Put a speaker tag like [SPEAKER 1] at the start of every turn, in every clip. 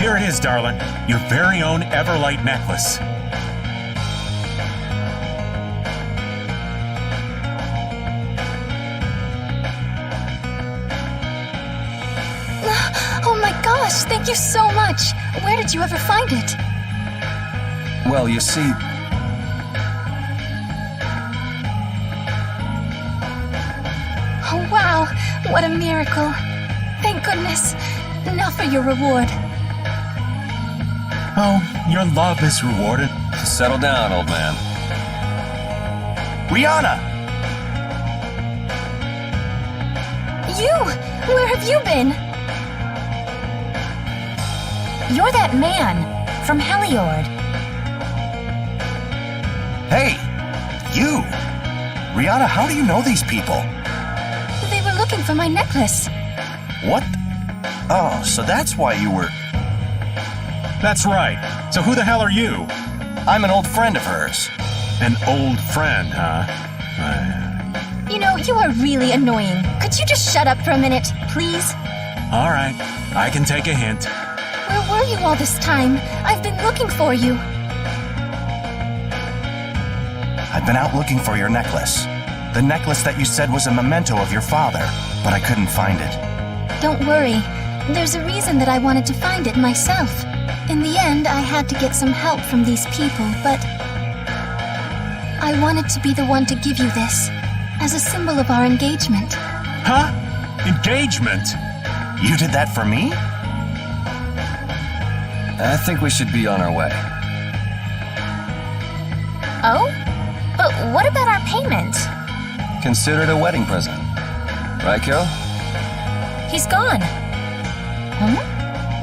[SPEAKER 1] Here it is, darling. Your very own Everlight necklace.
[SPEAKER 2] Oh my gosh, thank you so much. Where did you ever find it?
[SPEAKER 3] Well, you see...
[SPEAKER 2] Oh wow, what a miracle. Thank goodness. Now for your reward.
[SPEAKER 1] Oh, your love is rewarded.
[SPEAKER 3] Settle down, old man.
[SPEAKER 4] Rihanna!
[SPEAKER 2] You! Where have you been? You're that man from Heliord.
[SPEAKER 4] Hey! You! Rihanna, how do you know these people?
[SPEAKER 2] They were looking for my necklace.
[SPEAKER 4] What? Oh, so that's why you were...
[SPEAKER 1] That's right. So who the hell are you?
[SPEAKER 4] I'm an old friend of hers.
[SPEAKER 1] An old friend, huh?
[SPEAKER 2] You know, you are really annoying. Could you just shut up for a minute, please?
[SPEAKER 1] All right, I can take a hint.
[SPEAKER 2] Where were you all this time? I've been looking for you.
[SPEAKER 4] I've been out looking for your necklace. The necklace that you said was a memento of your father, but I couldn't find it.
[SPEAKER 2] Don't worry. There's a reason that I wanted to find it myself. In the end, I had to get some help from these people, but I wanted to be the one to give you this, as a symbol of our engagement.
[SPEAKER 1] Huh? Engagement?
[SPEAKER 4] You did that for me?
[SPEAKER 3] I think we should be on our way.
[SPEAKER 2] Oh? But what about our payment?
[SPEAKER 3] Consider it a wedding present. Right, Carol?
[SPEAKER 2] He's gone.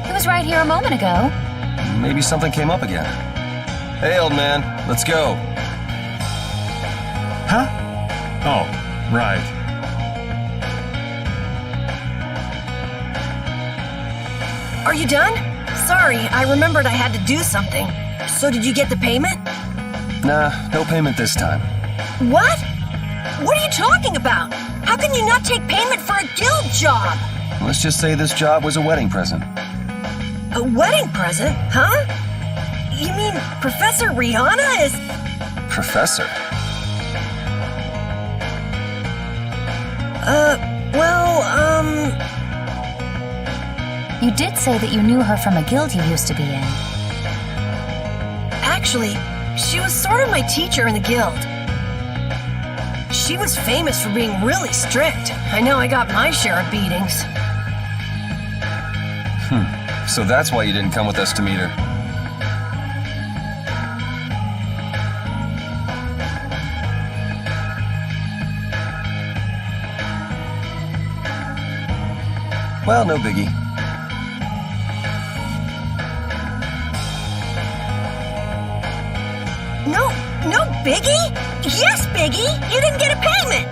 [SPEAKER 2] He was right here a moment ago.
[SPEAKER 3] Maybe something came up again. Hey, old man, let's go.
[SPEAKER 1] Huh? Oh, right.
[SPEAKER 5] Are you done? Sorry, I remembered I had to do something. So did you get the payment?
[SPEAKER 3] Nah, no payment this time.
[SPEAKER 5] What? What are you talking about? How can you not take payment for a guild job?
[SPEAKER 3] Let's just say this job was a wedding present.
[SPEAKER 5] A wedding present, huh? You mean Professor Rihanna is...
[SPEAKER 3] Professor?
[SPEAKER 2] You did say that you knew her from a guild you used to be in.
[SPEAKER 5] Actually, she was sort of my teacher in the guild. She was famous for being really strict. I know I got my share of beatings.
[SPEAKER 3] So that's why you didn't come with us to meet her. Well, no biggie.
[SPEAKER 5] No biggie? Yes, Biggie! You didn't get a payment!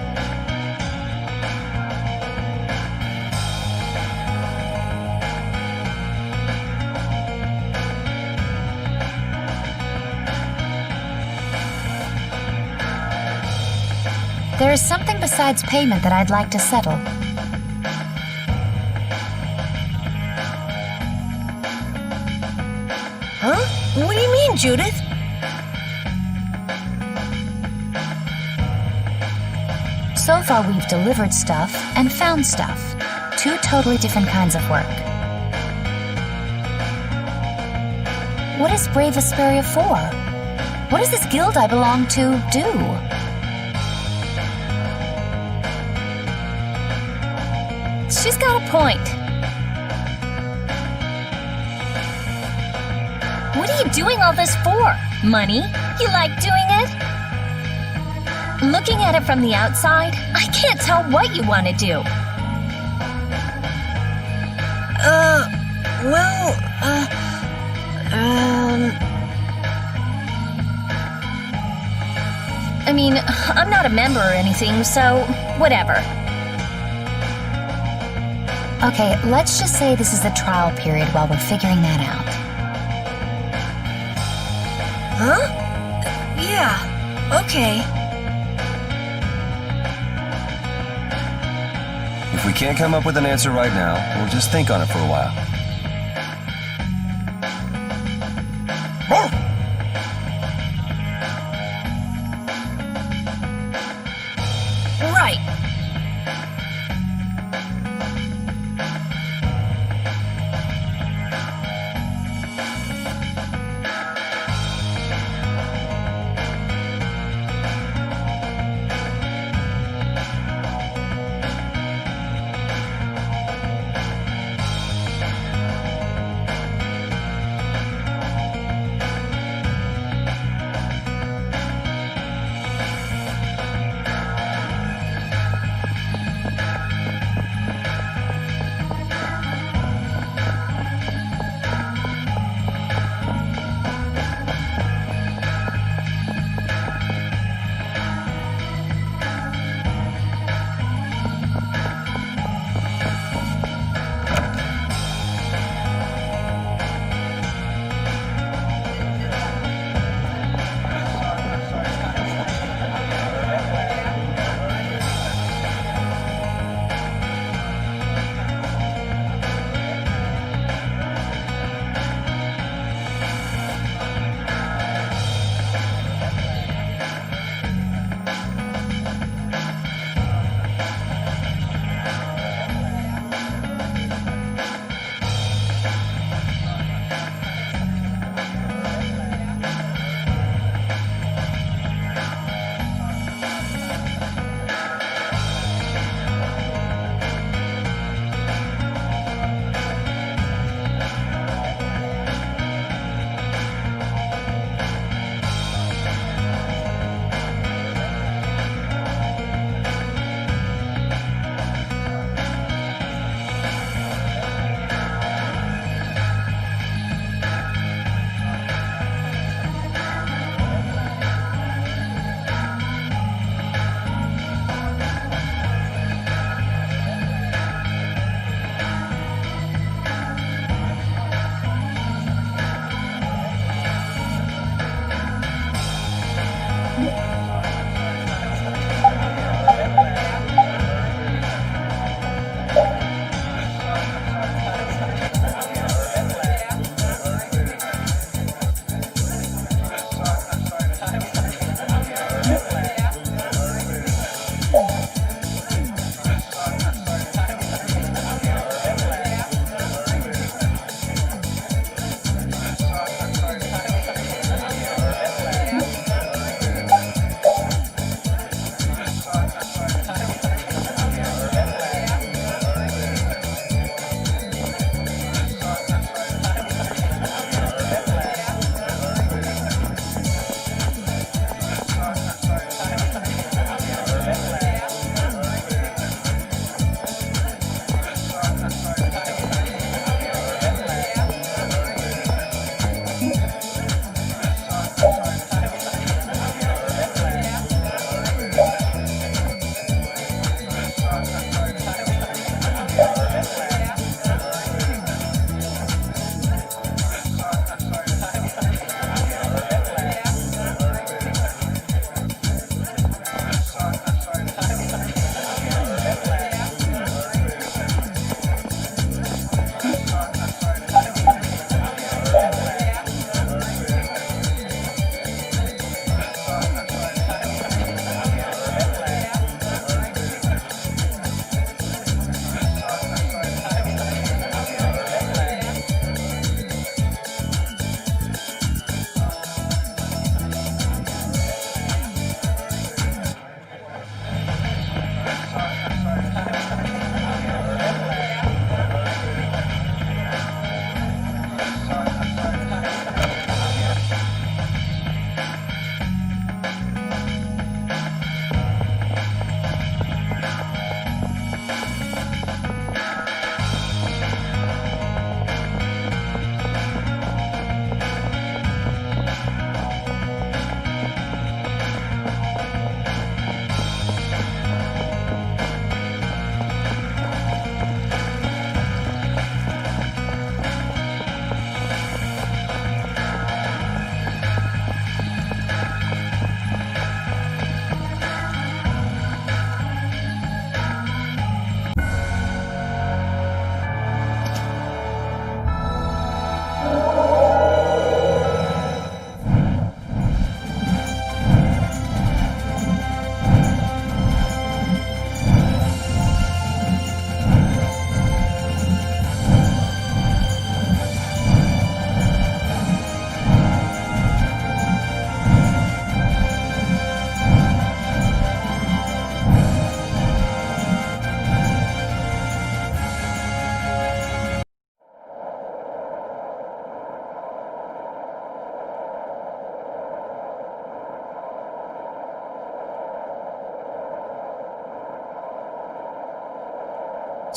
[SPEAKER 2] There is something besides payment that I'd like to settle.
[SPEAKER 5] Huh? What do you mean, Judith?
[SPEAKER 2] So far, we've delivered stuff and found stuff. Two totally different kinds of work. What is Brave Vesperia for? What does this guild I belong to do? She's got a point. What are you doing all this for? Money? You like doing it? Looking at it from the outside, I can't tell what you want to do. I mean, I'm not a member or anything, so whatever. Okay, let's just say this is the trial period while we're figuring that out.
[SPEAKER 5] Huh? Yeah, okay.
[SPEAKER 3] If we can't come up with an answer right now, we'll just think on it for a while.
[SPEAKER 5] Right.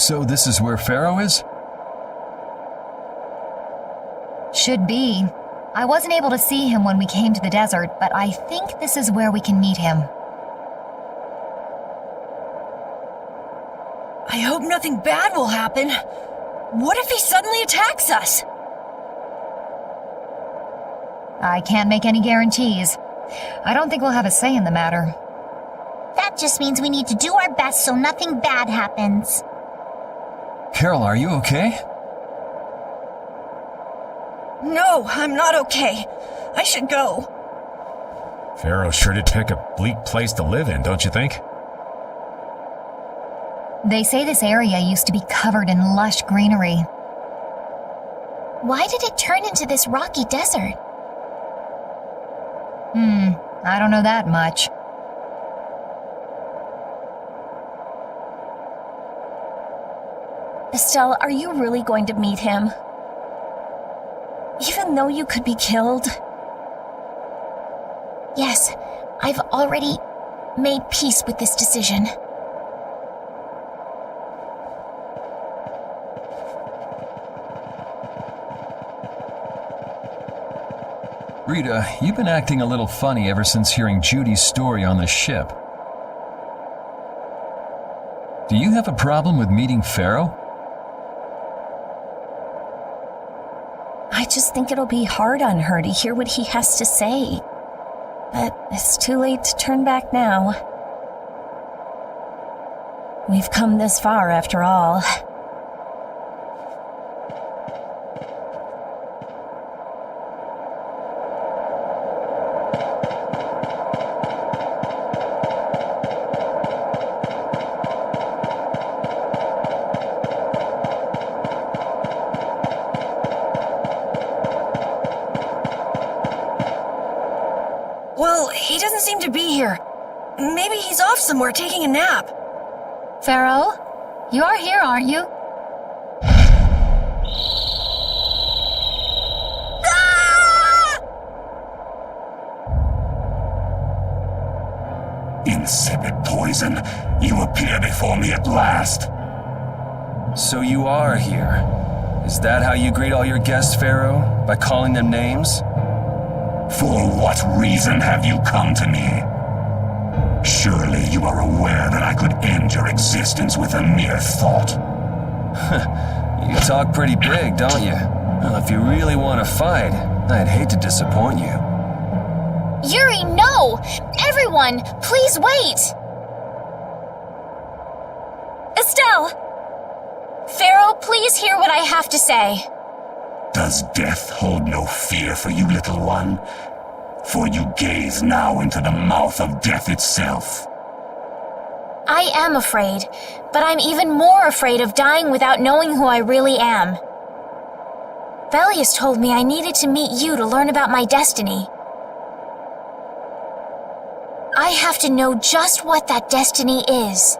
[SPEAKER 6] So this is where Pharaoh is?
[SPEAKER 7] Should be. I wasn't able to see him when we came to the desert, but I think this is where we can meet him.
[SPEAKER 5] I hope nothing bad will happen. What if he suddenly attacks us?
[SPEAKER 7] I can't make any guarantees. I don't think we'll have a say in the matter.
[SPEAKER 8] That just means we need to do our best so nothing bad happens.
[SPEAKER 6] Carol, are you okay?
[SPEAKER 5] No, I'm not okay. I should go.
[SPEAKER 1] Pharaoh sure did pick a bleak place to live in, don't you think?
[SPEAKER 7] They say this area used to be covered in lush greenery.
[SPEAKER 2] Why did it turn into this rocky desert?
[SPEAKER 7] I don't know that much.
[SPEAKER 2] Estelle, are you really going to meet him? Even though you could be killed? Yes, I've already made peace with this decision.
[SPEAKER 6] Rita, you've been acting a little funny ever since hearing Judy's story on the ship. Do you have a problem with meeting Pharaoh?
[SPEAKER 2] I just think it'll be hard on her to hear what he has to say. But it's too late to turn back now. We've come this far after all.
[SPEAKER 5] Well, he doesn't seem to be here. Maybe he's off somewhere taking a nap.
[SPEAKER 7] Pharaoh, you are here, aren't you?
[SPEAKER 9] Insipid poison, you appear before me at last.
[SPEAKER 3] So you are here. Is that how you greet all your guests, Pharaoh? By calling them names?
[SPEAKER 9] For what reason have you come to me? Surely you are aware that I could end your existence with a mere thought.
[SPEAKER 3] You talk pretty big, don't you? Well, if you really want to fight, I'd hate to disappoint you.
[SPEAKER 2] Yuri, no! Everyone, please wait! Estelle! Pharaoh, please hear what I have to say.
[SPEAKER 9] Does death hold no fear for you, little one? For you gaze now into the mouth of death itself.
[SPEAKER 2] I am afraid, but I'm even more afraid of dying without knowing who I really am. Velius told me I needed to meet you to learn about my destiny. I have to know just what that destiny is.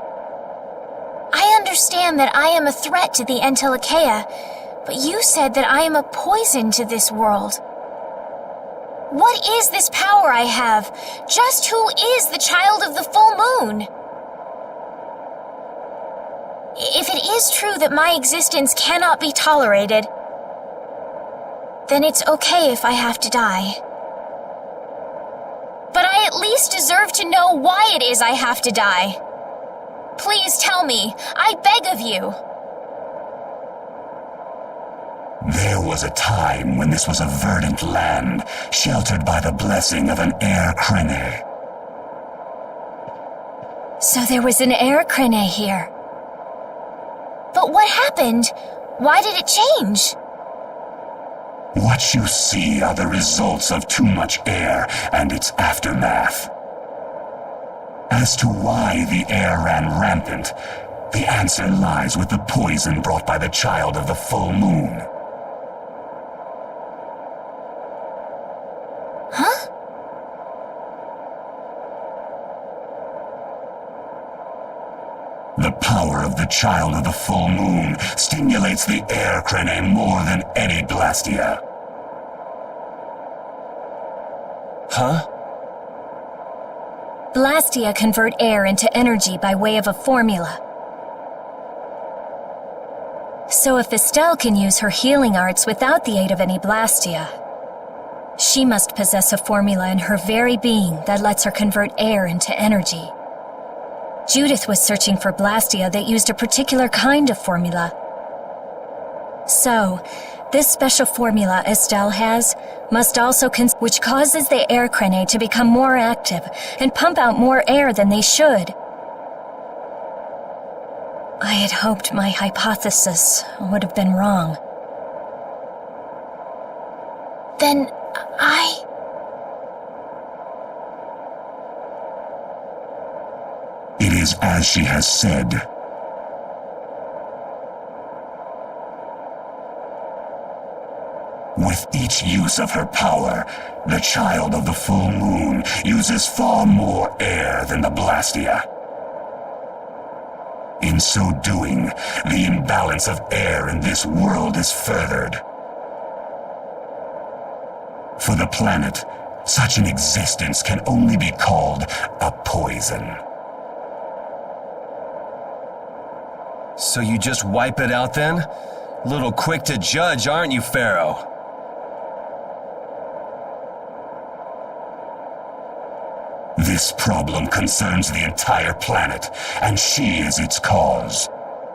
[SPEAKER 2] I understand that I am a threat to the Entelikeia, but you said that I am a poison to this world. What is this power I have? Just who is the child of the full moon? If it is true that my existence cannot be tolerated, then it's okay if I have to die. But I at least deserve to know why it is I have to die. Please tell me, I beg of you.
[SPEAKER 9] There was a time when this was a verdant land, sheltered by the blessing of an air crene.
[SPEAKER 2] So there was an air crene here. But what happened? Why did it change?
[SPEAKER 9] What you see are the results of too much air and its aftermath. As to why the air ran rampant, the answer lies with the poison brought by the child of the full moon.
[SPEAKER 2] Huh?
[SPEAKER 9] The power of the child of the full moon stimulates the air crene more than any blastia.
[SPEAKER 3] Huh?
[SPEAKER 2] Blastia convert air into energy by way of a formula.
[SPEAKER 10] So if Estelle can use her healing arts without the aid of any Blastia, she must possess a formula in her very being that lets her convert air into energy. Judith was searching for Blastia that used a particular kind of formula. So, this special formula Estelle has must also which causes the air cranae to become more active and pump out more air than they should. I had hoped my hypothesis would have been wrong.
[SPEAKER 2] Then
[SPEAKER 9] It is as she has said. With each use of her power, the child of the full moon uses far more air than the Blastia. In so doing, the imbalance of air in this world is furthered. For the planet, such an existence can only be called a poison.
[SPEAKER 3] So you just wipe it out then? Little quick to judge, aren't you, Pharaoh?
[SPEAKER 9] This problem concerns the entire planet, and she is its cause.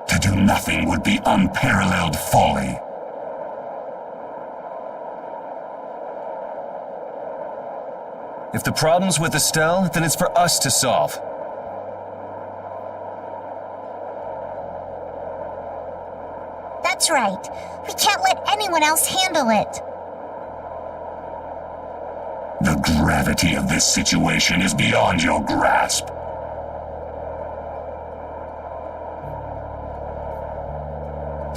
[SPEAKER 9] To do nothing would be unparalleled folly.
[SPEAKER 3] If the problem's with Estelle, then it's for us to solve.
[SPEAKER 8] That's right. We can't let anyone else handle it.
[SPEAKER 9] The gravity of this situation is beyond your grasp.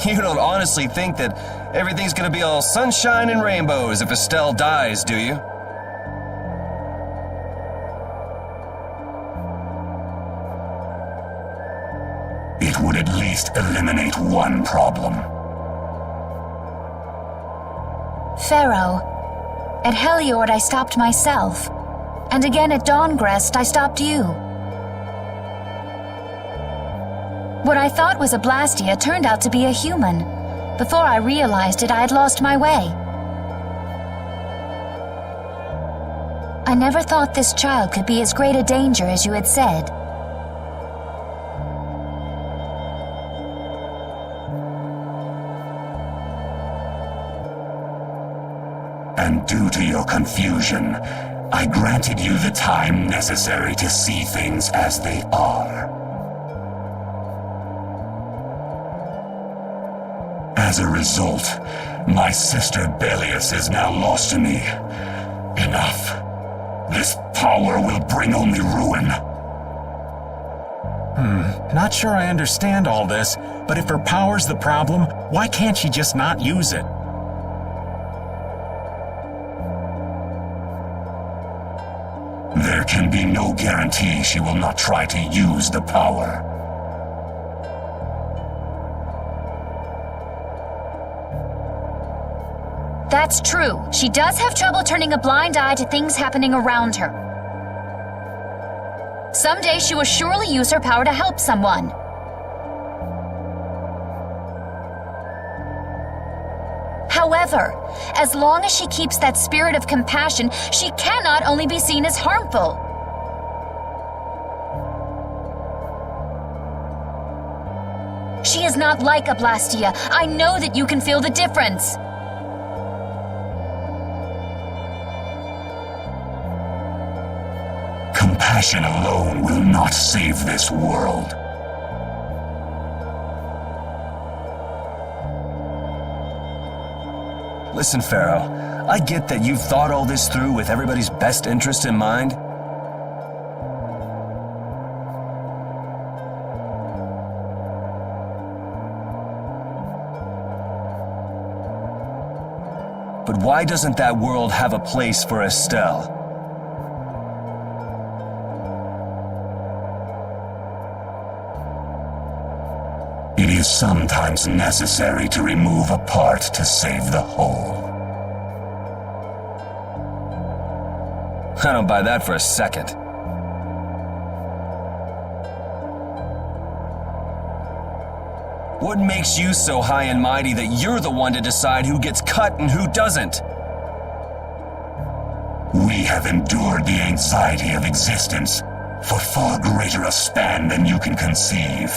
[SPEAKER 3] You don't honestly think that everything's gonna be all sunshine and rainbows if Estelle dies, do you?
[SPEAKER 9] It would at least eliminate one problem.
[SPEAKER 7] Pharaoh, at Heliord I stopped myself, and again at Dawngrest I stopped you. What I thought was a Blastia turned out to be a human. Before I realized it, I had lost my way. I never thought this child could be as great a danger as you had said.
[SPEAKER 9] And due to your confusion, I granted you the time necessary to see things as they are. As a result, my sister Belius is now lost to me. Enough. This power will bring only ruin.
[SPEAKER 1] Not sure I understand all this, but if her power's the problem, why can't she just not use it?
[SPEAKER 9] There can be no guarantee she will not try to use the power.
[SPEAKER 7] That's true. She does have trouble turning a blind eye to things happening around her. Someday she will surely use her power to help someone. However, as long as she keeps that spirit of compassion, she cannot only be seen as harmful. She is not like a Blastia. I know that you can feel the difference.
[SPEAKER 9] Compassion alone will not save this world.
[SPEAKER 3] Listen, Pharaoh, I get that you've thought all this through with everybody's best interest in mind. But why doesn't that world have a place for Estelle?
[SPEAKER 9] It is sometimes necessary to remove a part to save the whole.
[SPEAKER 3] I don't buy that for a second. What makes you so high and mighty that you're the one to decide who gets cut and who doesn't?
[SPEAKER 9] We have endured the anxiety of existence for far greater a span than you can conceive.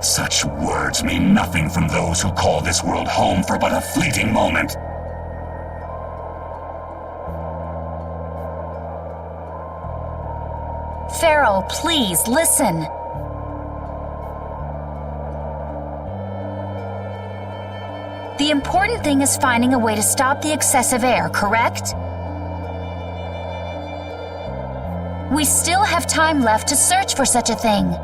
[SPEAKER 9] Such words mean nothing from those who call this world home for but a fleeting moment.
[SPEAKER 7] Pharaoh, please, listen. The important thing is finding a way to stop the excessive air, correct? We still have time left to search for such a thing.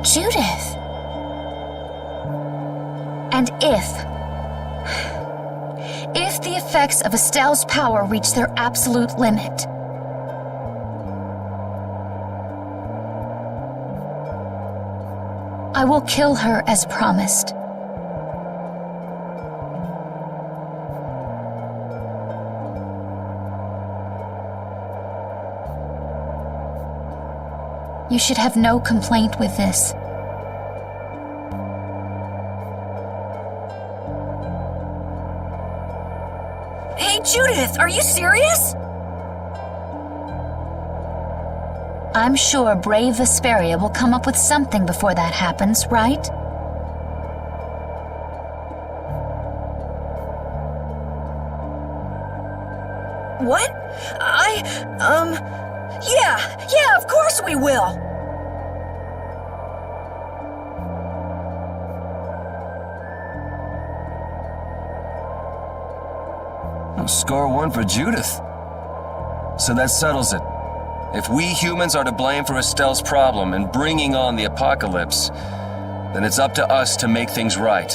[SPEAKER 2] Judith.
[SPEAKER 7] And if the effects of Estelle's power reach their absolute limit, I will kill her as promised. You should have no complaint with this.
[SPEAKER 5] Hey, Judith, are you serious?
[SPEAKER 7] I'm sure brave Vesperia will come up with something before that happens, right?
[SPEAKER 5] What? Yeah, of course we will.
[SPEAKER 3] Score one for Judith. So that settles it. If we humans are to blame for Estelle's problem and bringing on the apocalypse, then it's up to us to make things right.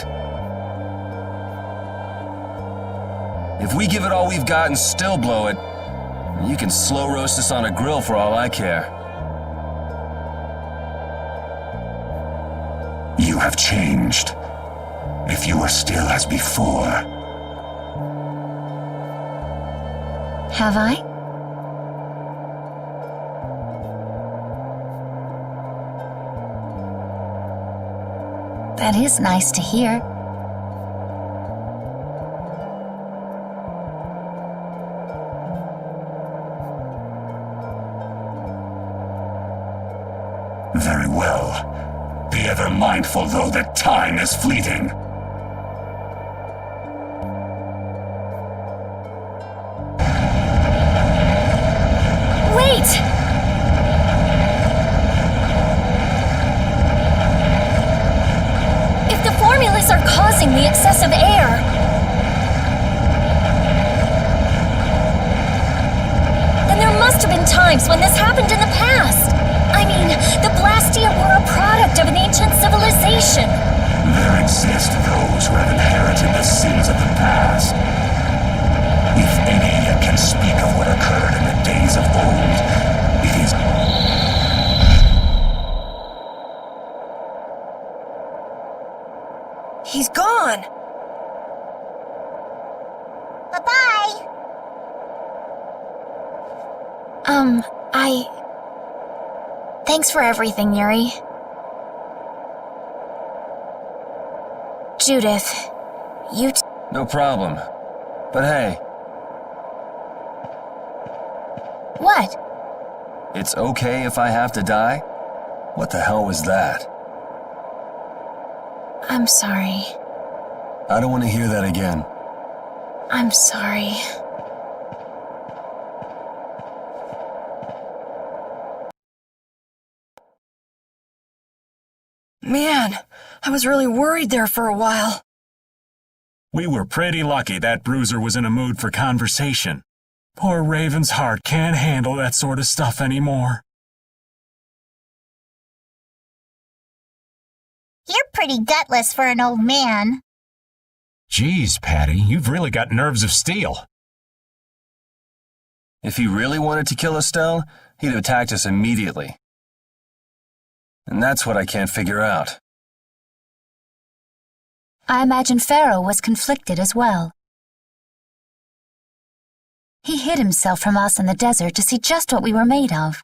[SPEAKER 3] If we give it all we've got and still blow it, you can slow roast us on a grill for all I care.
[SPEAKER 9] You have changed. If you were still as before.
[SPEAKER 7] Have I? That is nice to hear.
[SPEAKER 9] Very well. Be ever mindful, though, that time is fleeting.
[SPEAKER 10] Wait! If the formulas are causing the excessive air, then there must have been times when this happened in the past. I mean, the Blastia were a product of an ancient civilization.
[SPEAKER 9] There exist those who have inherited the sins of the past. If any yet can speak of what occurred in the days of old, it is...
[SPEAKER 5] He's gone.
[SPEAKER 8] Bye-bye.
[SPEAKER 2] Thanks for everything, Yuri. Judith,
[SPEAKER 3] No problem. But hey,
[SPEAKER 2] What?
[SPEAKER 3] it's okay if I have to die? What the hell was that?
[SPEAKER 2] I'm sorry.
[SPEAKER 3] I don't want to hear that again.
[SPEAKER 2] I'm sorry.
[SPEAKER 5] Man, I was really worried there for a while.
[SPEAKER 1] We were pretty lucky that bruiser was in a mood for conversation. Poor Raven's heart can't handle that sort of stuff anymore.
[SPEAKER 8] You're pretty gutless for an old man.
[SPEAKER 1] Geez, Patty, you've really got nerves of steel.
[SPEAKER 3] If he really wanted to kill Estelle, he'd have attacked us immediately. And that's what I can't figure out.
[SPEAKER 7] I imagine Pharaoh was conflicted as well. He hid himself from us in the desert to see just what we were made of.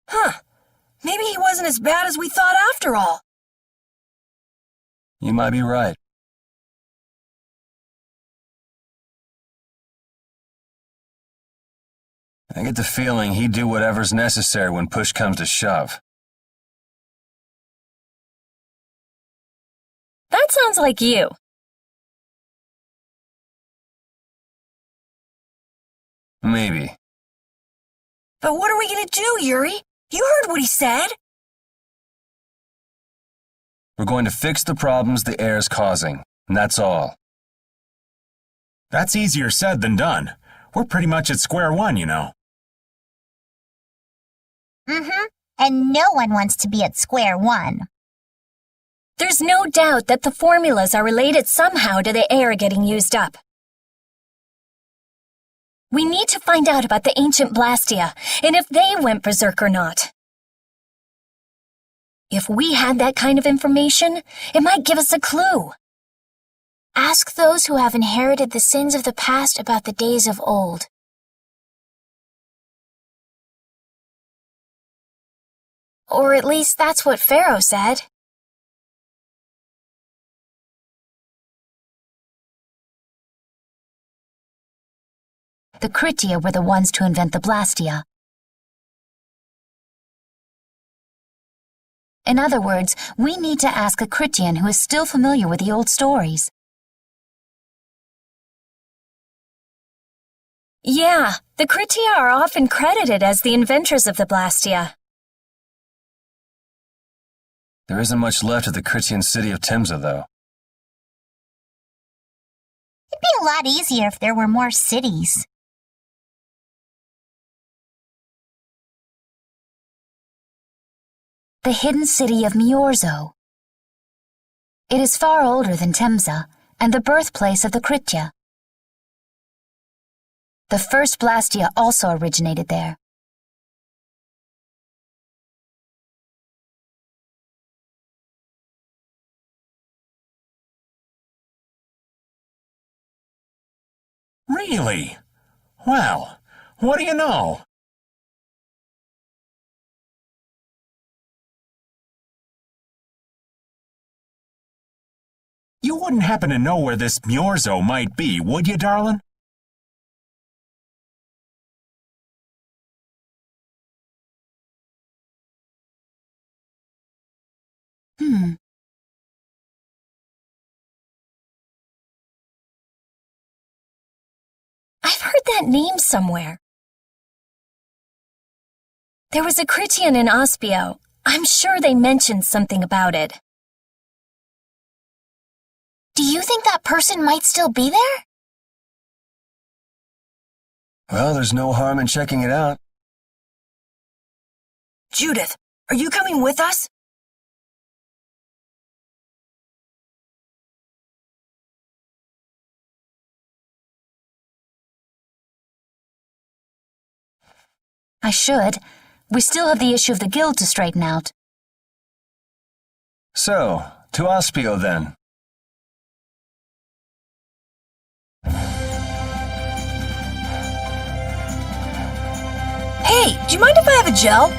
[SPEAKER 5] Huh. Maybe he wasn't as bad as we thought after all.
[SPEAKER 3] You might be right. I get the feeling he'd do whatever's necessary when push comes to shove.
[SPEAKER 10] That sounds like you.
[SPEAKER 3] Maybe.
[SPEAKER 5] But what are we gonna do, Yuri? You heard what he said.
[SPEAKER 3] We're going to fix the problems the air's causing, and that's all.
[SPEAKER 1] That's easier said than done. We're pretty much at square one, you know.
[SPEAKER 8] Mm-hmm. And no one wants to be at square one.
[SPEAKER 10] There's no doubt that the formulas are related somehow to the air getting used up. We need to find out about the ancient Blastia, and if they went berserk or not. If we had that kind of information, it might give us a clue.
[SPEAKER 2] Ask those who have inherited the sins of the past about the days of old. Or at least that's what Pharaoh said.
[SPEAKER 7] The Kritia were the ones to invent the Blastia. In other words, we need to ask a Kritian who is still familiar with the old stories.
[SPEAKER 10] Yeah, the Kritia are often credited as the inventors of the Blastia.
[SPEAKER 3] There isn't much left of the Critian city of Timza, though.
[SPEAKER 8] It'd be a lot easier if there were more cities.
[SPEAKER 7] The hidden city of Miorzo. It is far older than Temza, and the birthplace of the Kritia. The first Blastia also originated there.
[SPEAKER 1] Really? Well, what do you know? You wouldn't happen to know where this Miorzo might be, would you, darling?
[SPEAKER 10] I've heard that name somewhere. There was a Critian in Ospio. I'm sure they mentioned something about it.
[SPEAKER 2] Do you think that person might still be there?
[SPEAKER 3] Well, there's no harm in checking it out.
[SPEAKER 5] Judith, are you coming with us?
[SPEAKER 7] I should. We still have the issue of the guild to straighten out.
[SPEAKER 3] So, to Ospio then.
[SPEAKER 5] Hey, do you mind if I have a gel?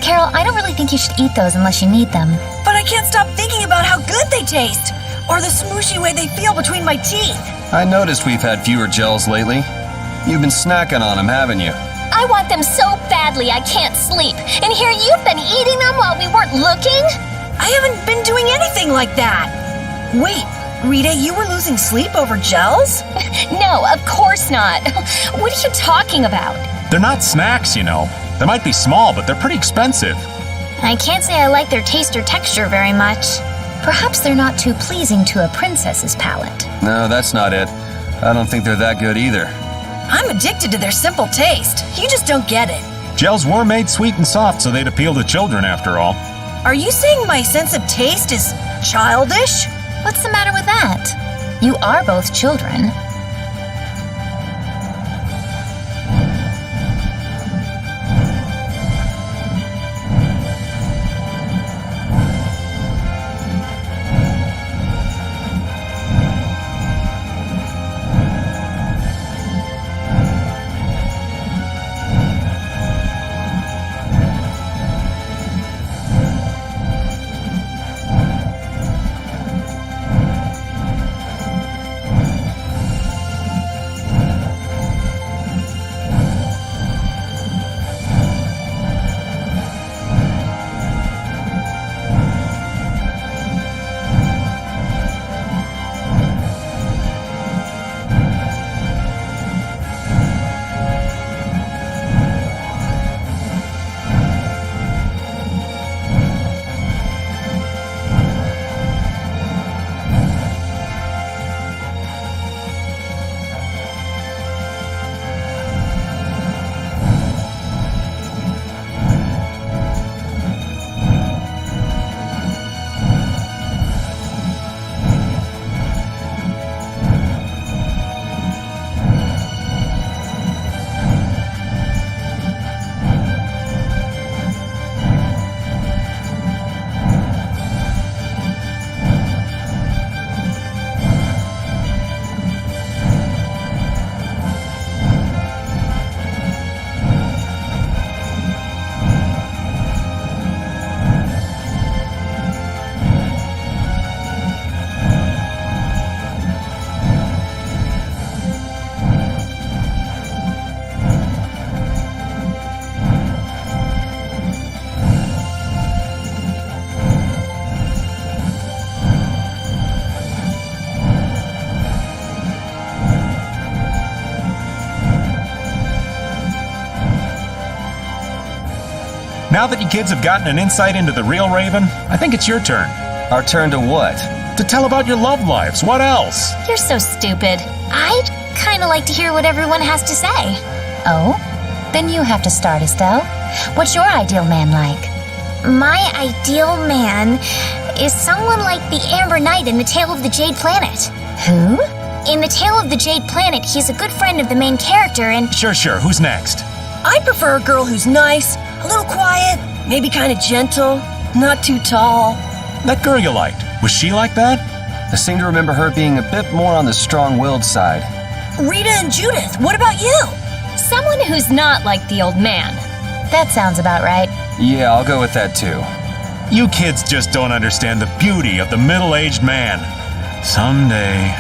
[SPEAKER 2] Carol, I don't really think you should eat those unless you need them.
[SPEAKER 5] But I can't stop thinking about how good they taste, or the smooshy way they feel between my teeth.
[SPEAKER 3] I noticed we've had fewer gels lately. You've been snacking on them, haven't you?
[SPEAKER 2] I want them so badly I can't sleep. And here you've been eating them while we weren't looking?
[SPEAKER 5] I haven't been doing anything like that. Wait, Rita, you were losing sleep over gels?
[SPEAKER 10] No, of course not. What are you talking about?
[SPEAKER 1] They're not snacks, you know. They might be small, but they're pretty expensive.
[SPEAKER 2] I can't say I like their taste or texture very much.
[SPEAKER 7] Perhaps they're not too pleasing to a princess's palate.
[SPEAKER 3] No, that's not it. I don't think they're that good either.
[SPEAKER 5] I'm addicted to their simple taste. You just don't get it.
[SPEAKER 1] Gels were made sweet and soft so they'd appeal to children after all.
[SPEAKER 5] Are you saying my sense of taste is childish?
[SPEAKER 2] What's the matter with that?
[SPEAKER 7] You are both children.
[SPEAKER 1] now that you kids have gotten an insight into the real Raven, I think it's your turn.
[SPEAKER 3] Our turn to what?
[SPEAKER 1] To tell about your love lives. What else?
[SPEAKER 2] You're so stupid. I'd kind of like to hear what everyone has to say.
[SPEAKER 7] Oh? Then you have to start, Estelle. What's your ideal man like?
[SPEAKER 8] My ideal man is someone like the Amber Knight in The Tale of the Jade Planet.
[SPEAKER 7] Who?
[SPEAKER 8] In The Tale of the Jade Planet, he's a good friend of the main character and...
[SPEAKER 1] Sure. Who's next?
[SPEAKER 5] I prefer a girl who's nice, a little quiet, maybe kind of gentle, not too tall.
[SPEAKER 1] That girl you liked. Was she like that?
[SPEAKER 3] I seem to remember her being a bit more on the strong-willed side.
[SPEAKER 5] Rita and Judith, what about you?
[SPEAKER 10] Someone who's not like the old man.
[SPEAKER 7] That sounds about right.
[SPEAKER 3] Yeah, I'll go with that too.
[SPEAKER 1] You kids just don't understand the beauty of the middle-aged man. Someday.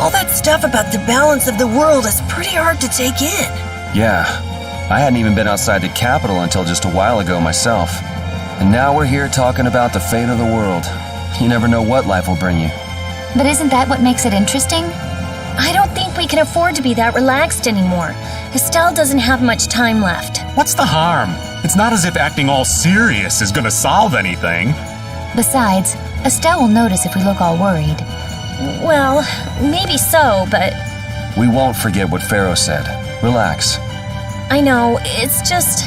[SPEAKER 5] All that stuff about the balance of the world is pretty hard to take in.
[SPEAKER 3] Yeah, I hadn't even been outside the capital until just a while ago myself. And now we're here talking about the fate of the world. You never know what life will bring you.
[SPEAKER 7] But isn't that what makes it interesting?
[SPEAKER 10] I don't think we can afford to be that relaxed anymore. Estelle doesn't have much time left.
[SPEAKER 1] What's the harm? It's not as if acting all serious is gonna solve anything.
[SPEAKER 7] Besides, Estelle will notice if we look all worried.
[SPEAKER 10] Well, maybe so, but
[SPEAKER 3] We won't forget what Pharaoh said. Relax.
[SPEAKER 10] I know, it's just...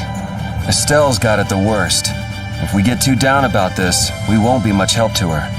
[SPEAKER 3] Estelle's got it the worst. If we get too down about this, we won't be much help to her.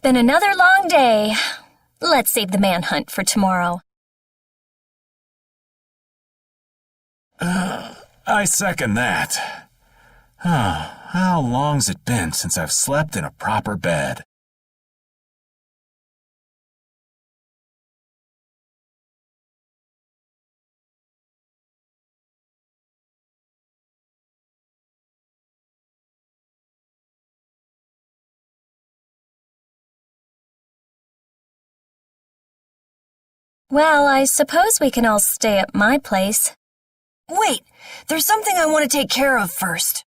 [SPEAKER 10] been another long day. Let's save the manhunt for tomorrow.
[SPEAKER 1] I second that. How long's it been since I've slept in a proper bed?
[SPEAKER 10] Well, I suppose we can all stay at my place.
[SPEAKER 5] Wait, there's something I want to take care of first.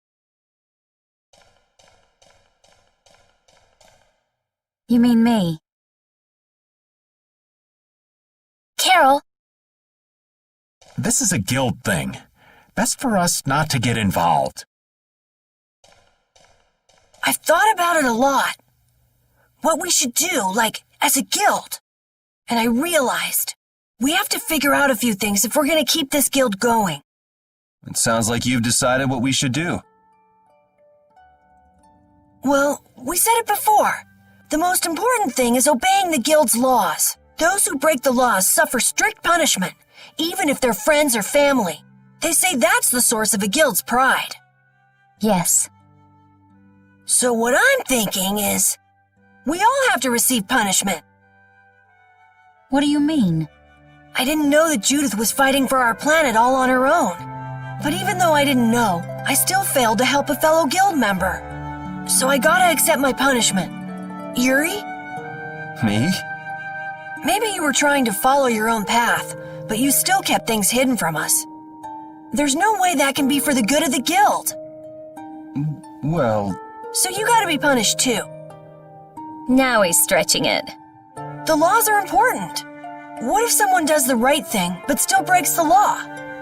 [SPEAKER 7] You mean me?
[SPEAKER 8] Carol,
[SPEAKER 1] This is a guild thing. Best for us not to get involved.
[SPEAKER 5] I've thought about it a lot. What we should do, like, as a guild. And I realized we have to figure out a few things if we're going to keep this guild going.
[SPEAKER 3] It sounds like you've decided what we should do.
[SPEAKER 5] Well, we said it before. The most important thing is obeying the guild's laws. Those who break the laws suffer strict punishment, even if they're friends or family. They say that's the source of a guild's pride.
[SPEAKER 7] Yes.
[SPEAKER 5] So what I'm thinking is, we all have to receive punishment.
[SPEAKER 7] What do you mean?
[SPEAKER 5] I didn't know that Judith was fighting for our planet all on her own. But even though I didn't know, I still failed to help a fellow guild member. So I gotta accept my punishment. Yuri?
[SPEAKER 3] Me?
[SPEAKER 5] Maybe you were trying to follow your own path, but you still kept things hidden from us. There's no way that can be for the good of the guild.
[SPEAKER 3] Well,
[SPEAKER 5] So you gotta be punished too.
[SPEAKER 10] Now he's stretching it.
[SPEAKER 5] The laws are important. What if someone does the right thing but still breaks the law?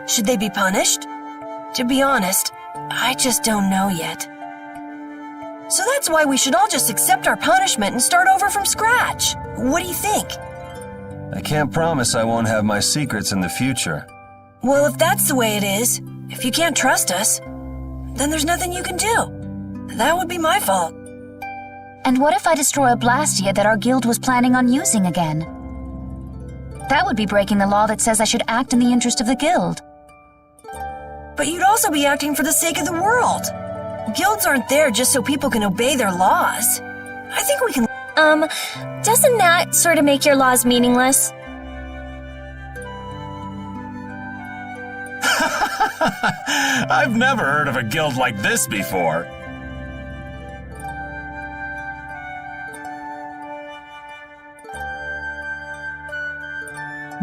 [SPEAKER 5] Should they be punished? To be honest, I just don't know yet. So that's why we should all just accept our punishment and start over from scratch. What do you think?
[SPEAKER 3] I can't promise I won't have my secrets in the future.
[SPEAKER 5] Well, if that's the way it is, if you can't trust us, then there's nothing you can do. That would be my fault.
[SPEAKER 7] And what if I destroy a Blastia that our guild was planning on using again? That would be breaking the law that says I should act in the interest of the guild.
[SPEAKER 5] But you'd also be acting for the sake of the world. Guilds aren't there just so people can obey their laws. I think we can...
[SPEAKER 10] Doesn't that sort of make your laws meaningless?
[SPEAKER 1] I've never heard of a guild like this before.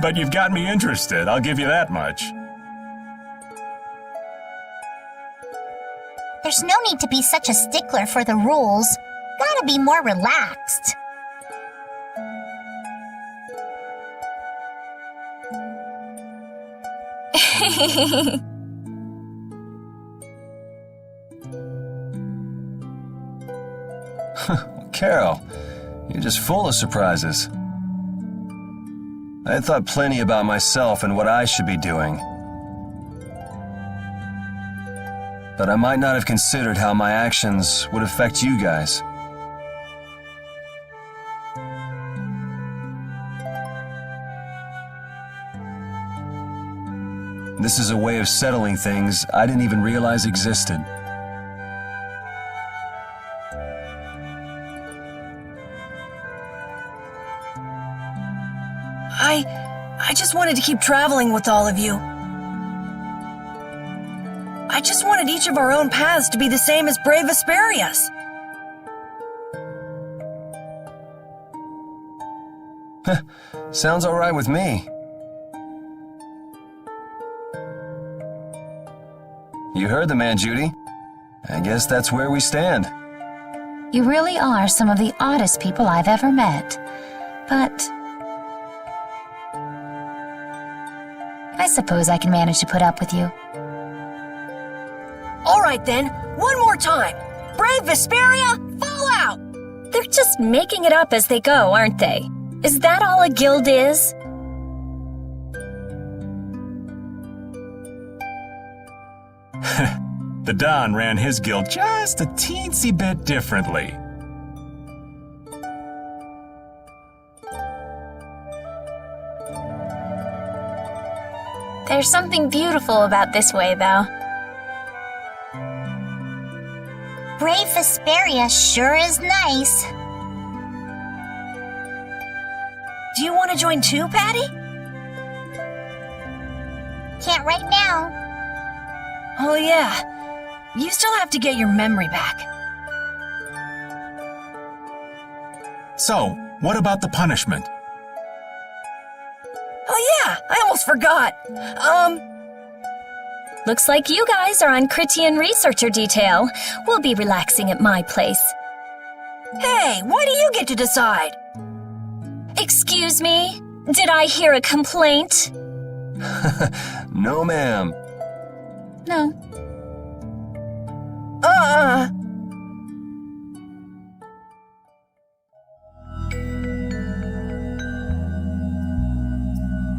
[SPEAKER 1] But you've got me interested, I'll give you that much.
[SPEAKER 8] there's no need to be such a stickler for the rules. Gotta be more relaxed.
[SPEAKER 3] Carol, you're just full of surprises. I had thought plenty about myself and what I should be doing. But I might not have considered how my actions would affect you guys. This is a way of settling things I didn't even realize existed.
[SPEAKER 5] I just wanted to keep traveling with all of you. I just wanted each of our own paths to be the same as brave Vesperia's.
[SPEAKER 3] Sounds all right with me. You heard the man, Judy. I guess that's where we stand.
[SPEAKER 7] You really are some of the oddest people I've ever met. But I suppose I can manage to put up with you.
[SPEAKER 5] All right then, one more time. Brave Vesperia, fall out!
[SPEAKER 10] They're just making it up as they go, aren't they? Is that all a guild is?
[SPEAKER 1] The Don ran his guild just a teensy bit differently.
[SPEAKER 8] There's something beautiful about this way, though. Brave Vesperia sure is nice.
[SPEAKER 5] Do you want to join too, Patty?
[SPEAKER 8] Can't right now.
[SPEAKER 5] Oh yeah, you still have to get your memory back.
[SPEAKER 1] So, what about the punishment?
[SPEAKER 5] Oh yeah, I almost forgot.
[SPEAKER 10] Looks like you guys are on Critian researcher detail. We'll be relaxing at my place.
[SPEAKER 5] Hey, why do you get to decide?
[SPEAKER 10] Excuse me? Did I hear a complaint?
[SPEAKER 3] No, ma'am.
[SPEAKER 7] No.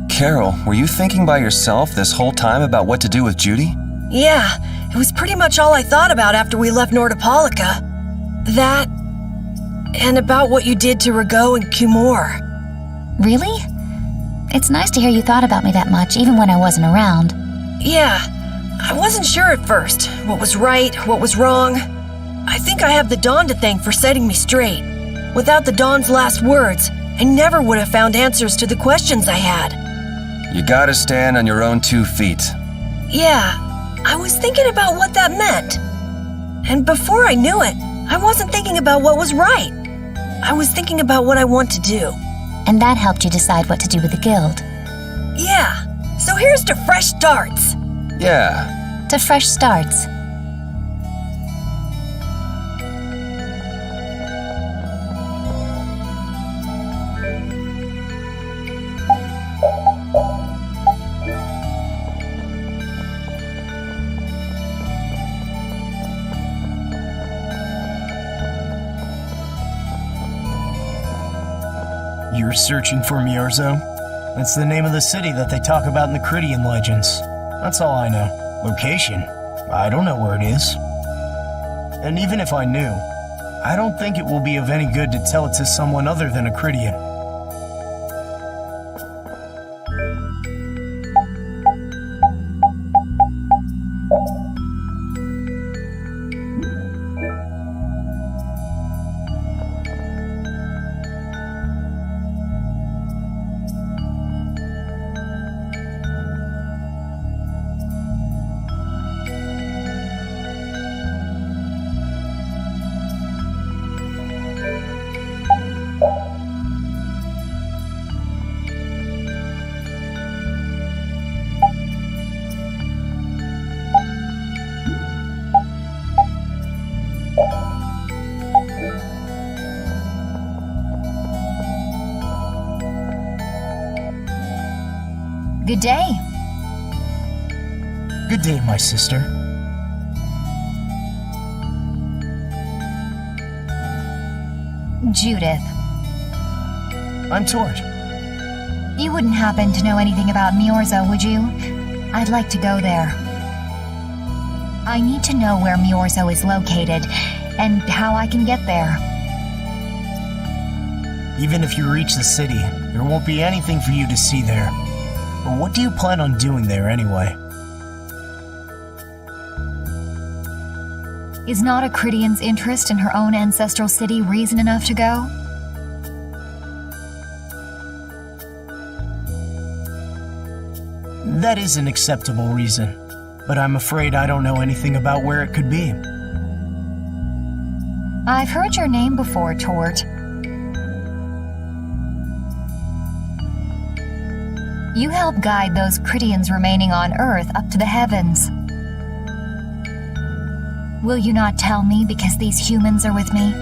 [SPEAKER 3] Carol, were you thinking by yourself this whole time about what to do with Judy?
[SPEAKER 5] Yeah, it was pretty much all I thought about after we left Nordopolica. That, and about what you did to Rago and Cumore.
[SPEAKER 7] Really? It's nice to hear you thought about me that much, even when I wasn't around.
[SPEAKER 5] Yeah, I wasn't sure at first what was right, what was wrong. I think I have the Dawn to thank for setting me straight. Without the Dawn's last words, I never would have found answers to the questions I had.
[SPEAKER 3] You gotta stand on your own 2 feet.
[SPEAKER 5] Yeah, I was thinking about what that meant. And before I knew it, I wasn't thinking about what was right. I was thinking about what I want to do.
[SPEAKER 7] And that helped you decide what to do with the guild.
[SPEAKER 5] Yeah, so here's to fresh starts.
[SPEAKER 3] Yeah.
[SPEAKER 7] To fresh starts.
[SPEAKER 11] You're searching for Miorzo? That's the name of the city that they talk about in the Critian legends. That's all I know. Location? I don't know where it is. And even if I knew, I don't think it will be of any good to tell it to someone other than a Critian.
[SPEAKER 7] Good day.
[SPEAKER 11] Good day, my sister.
[SPEAKER 7] Judith.
[SPEAKER 11] I'm Tort.
[SPEAKER 7] You wouldn't happen to know anything about Miorzo, would you? I'd like to go there. I need to know where Miorzo is located, and how I can get there.
[SPEAKER 11] Even if you reach the city, there won't be anything for you to see there. But what do you plan on doing there anyway?
[SPEAKER 7] Is not a Critian's interest in her own ancestral city reason enough to go?
[SPEAKER 11] That is an acceptable reason, but I'm afraid I don't know anything about where it could be.
[SPEAKER 7] I've heard your name before, Tort. You help guide those Critians remaining on Earth up to the heavens. Will you not tell me because these humans are with me?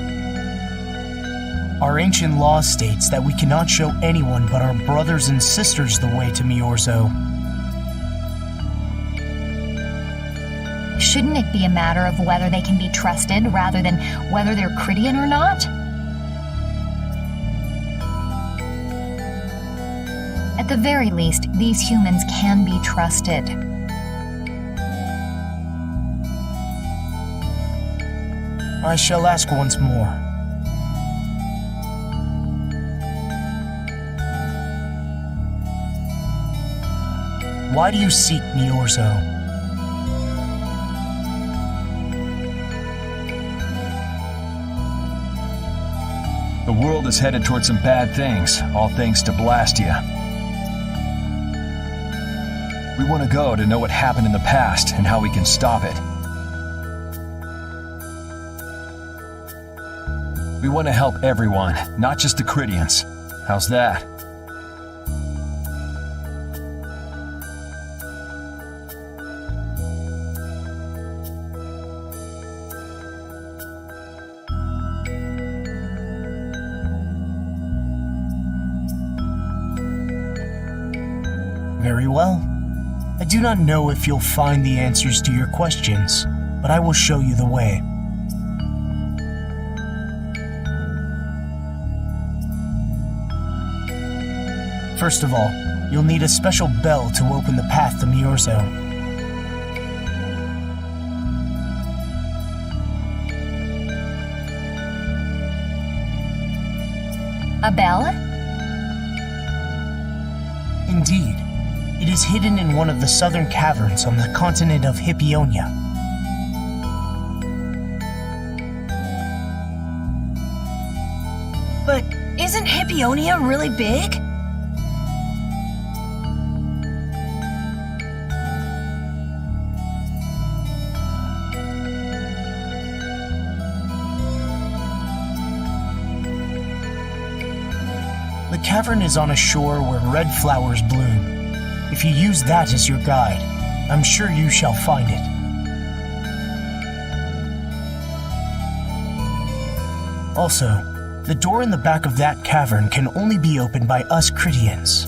[SPEAKER 11] Our ancient law states that we cannot show anyone but our brothers and sisters the way to Miorzo.
[SPEAKER 7] Shouldn't it be a matter of whether they can be trusted rather than whether they're Critian or not? At the very least, these humans can be trusted.
[SPEAKER 11] I shall ask once more. Why do you seek Miorzo?
[SPEAKER 6] The world is headed towards some bad things, all thanks to Blastia. We want to go to know what happened in the past and how we can stop it. We want to help everyone, not just the Cridians. How's that?
[SPEAKER 11] Very well. I do not know if you'll find the answers to your questions, but I will show you the way. First of all, you'll need a special bell to open the path to Miorzo.
[SPEAKER 7] A bell?
[SPEAKER 11] Indeed. It is hidden in one of the southern caverns on the continent of Hippionia.
[SPEAKER 5] But isn't Hippionia really big?
[SPEAKER 11] The cavern is on a shore where red flowers bloom. If you use that as your guide, I'm sure you shall find it. Also, the door in the back of that cavern can only be opened by us Cridians.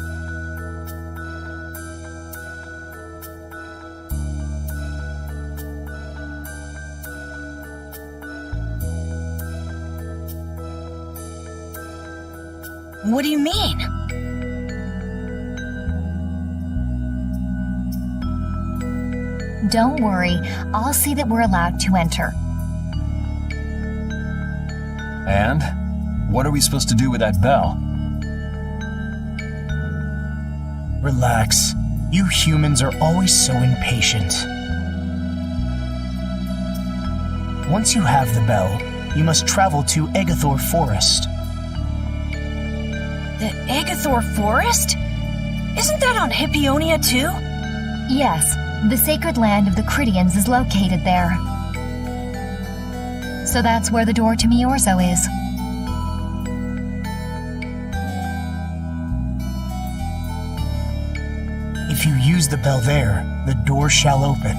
[SPEAKER 5] What do you mean?
[SPEAKER 7] Don't worry, I'll see that we're allowed to enter.
[SPEAKER 6] And? What are we supposed to do with that bell?
[SPEAKER 11] Relax. You humans are always so impatient. Once you have the bell, you must travel to Agathor Forest.
[SPEAKER 5] The Agathor Forest? Isn't that on Hippionia too?
[SPEAKER 7] Yes, the sacred land of the Cridians is located there. So that's where the door to Miorzo is.
[SPEAKER 11] If you use the bell there, the door shall open.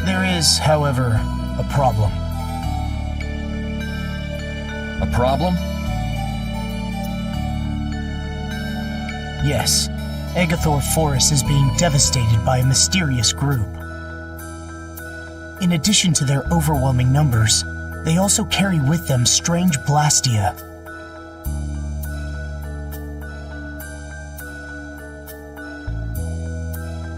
[SPEAKER 11] There is, however, a problem.
[SPEAKER 6] A problem?
[SPEAKER 11] Yes, Agathor Forest is being devastated by a mysterious group. In addition to their overwhelming numbers, they also carry with them strange Blastia.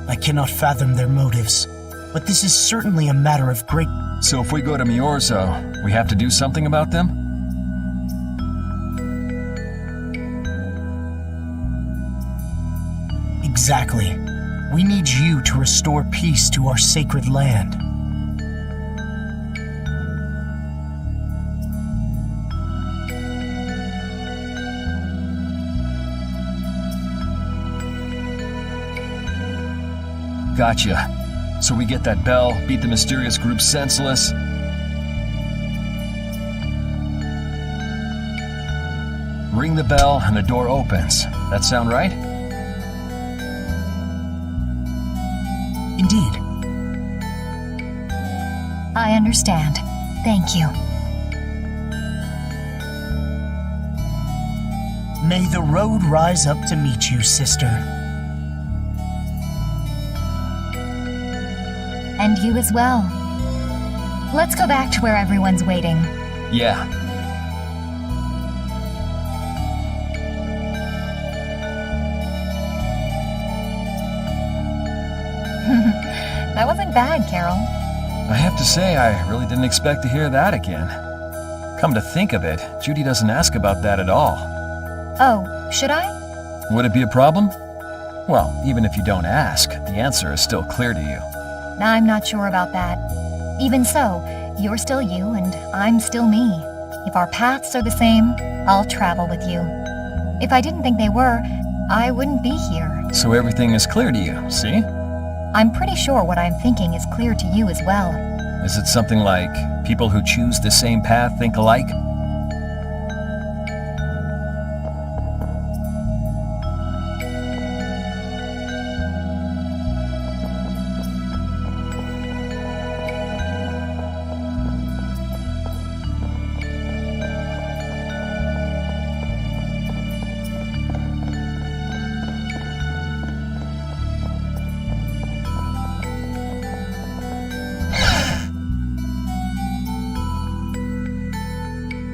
[SPEAKER 11] I cannot fathom their motives, but this is certainly a matter of great...
[SPEAKER 6] So if we go to Miorzo, we have to do something about them?
[SPEAKER 11] Exactly. We need you to restore peace to our sacred land.
[SPEAKER 6] Gotcha. So we get that bell, beat the mysterious group senseless. Ring the bell and the door opens. That sound right?
[SPEAKER 11] Indeed.
[SPEAKER 7] I understand. Thank you.
[SPEAKER 11] May the road rise up to meet you, sister.
[SPEAKER 7] And you as well. Let's go back to where everyone's waiting.
[SPEAKER 6] Yeah.
[SPEAKER 7] That wasn't bad, Carol.
[SPEAKER 6] I have to say, I really didn't expect to hear that again. Come to think of it, Judy doesn't ask about that at all.
[SPEAKER 7] Oh, should I?
[SPEAKER 6] Would it be a problem? Well, even if you don't ask, the answer is still clear to you.
[SPEAKER 7] I'm not sure about that. Even so, you're still you and I'm still me. If our paths are the same, I'll travel with you. If I didn't think they were, I wouldn't be here.
[SPEAKER 6] So everything is clear to you, see?
[SPEAKER 7] I'm pretty sure what I'm thinking is clear to you as well.
[SPEAKER 6] Is it something like people who choose the same path think alike?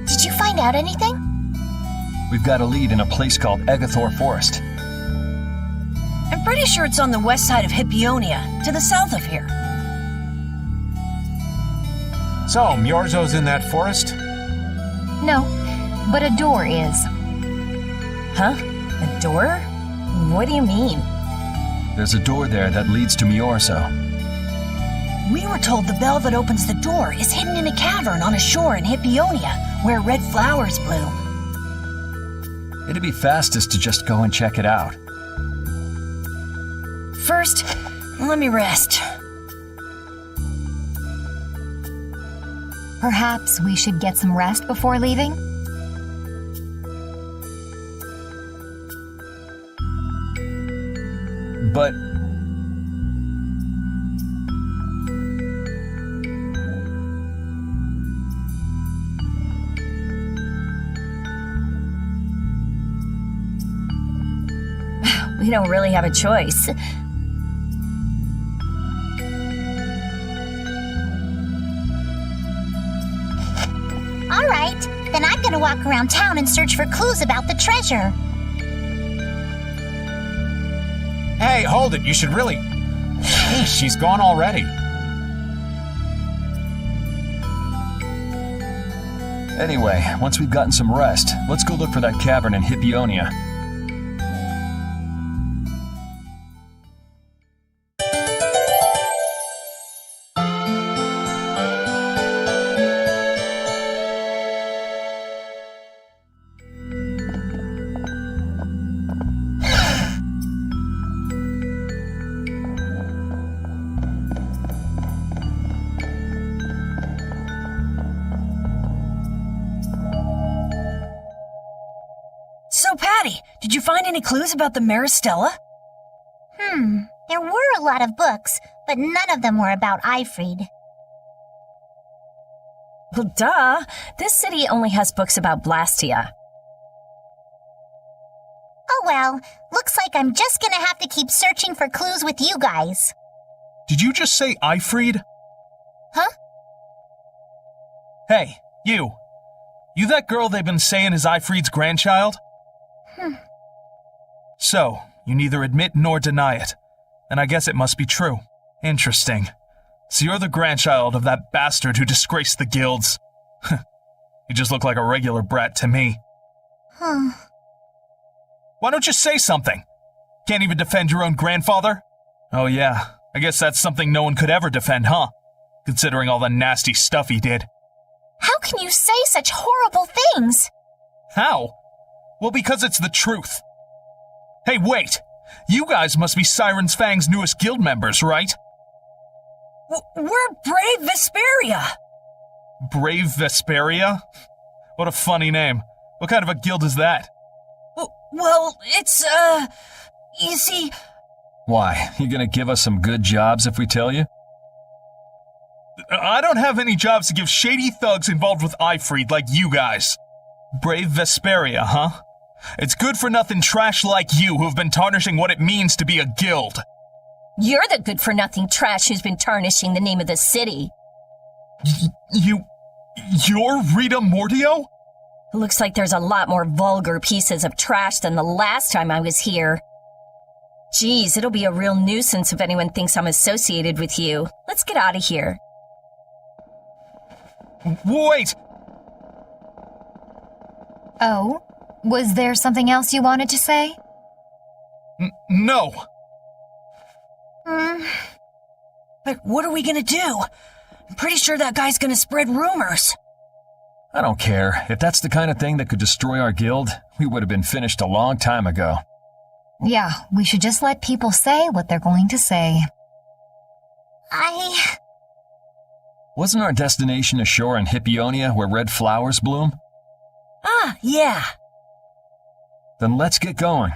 [SPEAKER 2] Did you find out anything?
[SPEAKER 6] We've got a lead in a place called Egathor Forest.
[SPEAKER 5] I'm pretty sure it's on the west side of Hippionia, to the south of here.
[SPEAKER 1] So, Myorzo's in that forest?
[SPEAKER 7] No, but a door is.
[SPEAKER 10] Huh? A door? What do you mean?
[SPEAKER 6] There's a door there that leads to Myorzo.
[SPEAKER 5] We were told the bell that opens the door is hidden in a cavern on a shore in Hippionia, where red flowers bloom.
[SPEAKER 6] It'd be fastest to just go and check it out.
[SPEAKER 5] First, let me rest.
[SPEAKER 7] Perhaps we should get some rest before leaving?
[SPEAKER 6] But
[SPEAKER 10] We don't really have a choice.
[SPEAKER 8] All right, then I'm gonna walk around town and search for clues about the treasure.
[SPEAKER 1] Hey, hold it, you should really... Hey, she's gone already.
[SPEAKER 6] anyway, once we've gotten some rest, let's go look for that cavern in Hippionia.
[SPEAKER 5] So, Patty, did you find any clues about the Maristella?
[SPEAKER 8] There were a lot of books, but none of them were about Eifried.
[SPEAKER 10] Well, duh. This city only has books about Blastia.
[SPEAKER 8] Oh well, looks like I'm just gonna have to keep searching for clues with you guys.
[SPEAKER 12] Did you just say Eifried?
[SPEAKER 8] Huh?
[SPEAKER 12] Hey, you. You that girl they've been saying is Eifried's grandchild? So, you neither admit nor deny it. And I guess it must be true. Interesting. So you're the grandchild of that bastard who disgraced the guilds. You just look like a regular brat to me. Why don't you say something? Can't even defend your own grandfather? Oh yeah, I guess that's something no one could ever defend, huh? Considering all the nasty stuff he did.
[SPEAKER 2] How can you say such horrible things?
[SPEAKER 12] How? Well, because it's the truth. Hey, wait! You guys must be Siren's Fang's newest guild members, right?
[SPEAKER 5] We're Brave Vesperia!
[SPEAKER 12] Brave Vesperia? What a funny name. What kind of a guild is that?
[SPEAKER 5] Well, it's, you see...
[SPEAKER 6] Why, you gonna give us some good jobs if we tell you?
[SPEAKER 12] I don't have any jobs to give shady thugs involved with Eifried like you guys. Brave Vesperia, huh? It's good-for-nothing trash like you who've been tarnishing what it means to be a guild.
[SPEAKER 10] You're the good-for-nothing trash who's been tarnishing the name of the city.
[SPEAKER 12] You're Rita Mordio?
[SPEAKER 10] Looks like there's a lot more vulgar pieces of trash than the last time I was here. Geez, it'll be a real nuisance if anyone thinks I'm associated with you. Let's get out of here.
[SPEAKER 12] Wait!
[SPEAKER 7] Oh? Was there something else you wanted to say?
[SPEAKER 12] No!
[SPEAKER 5] But what are we gonna do? I'm pretty sure that guy's gonna spread rumors.
[SPEAKER 6] I don't care. If that's the kind of thing that could destroy our guild, we would have been finished a long time ago.
[SPEAKER 7] Yeah, we should just let people say what they're going to say.
[SPEAKER 6] Wasn't our destination ashore in Hippionia where red flowers bloom?
[SPEAKER 5] Ah, yeah.
[SPEAKER 6] Then let's get going.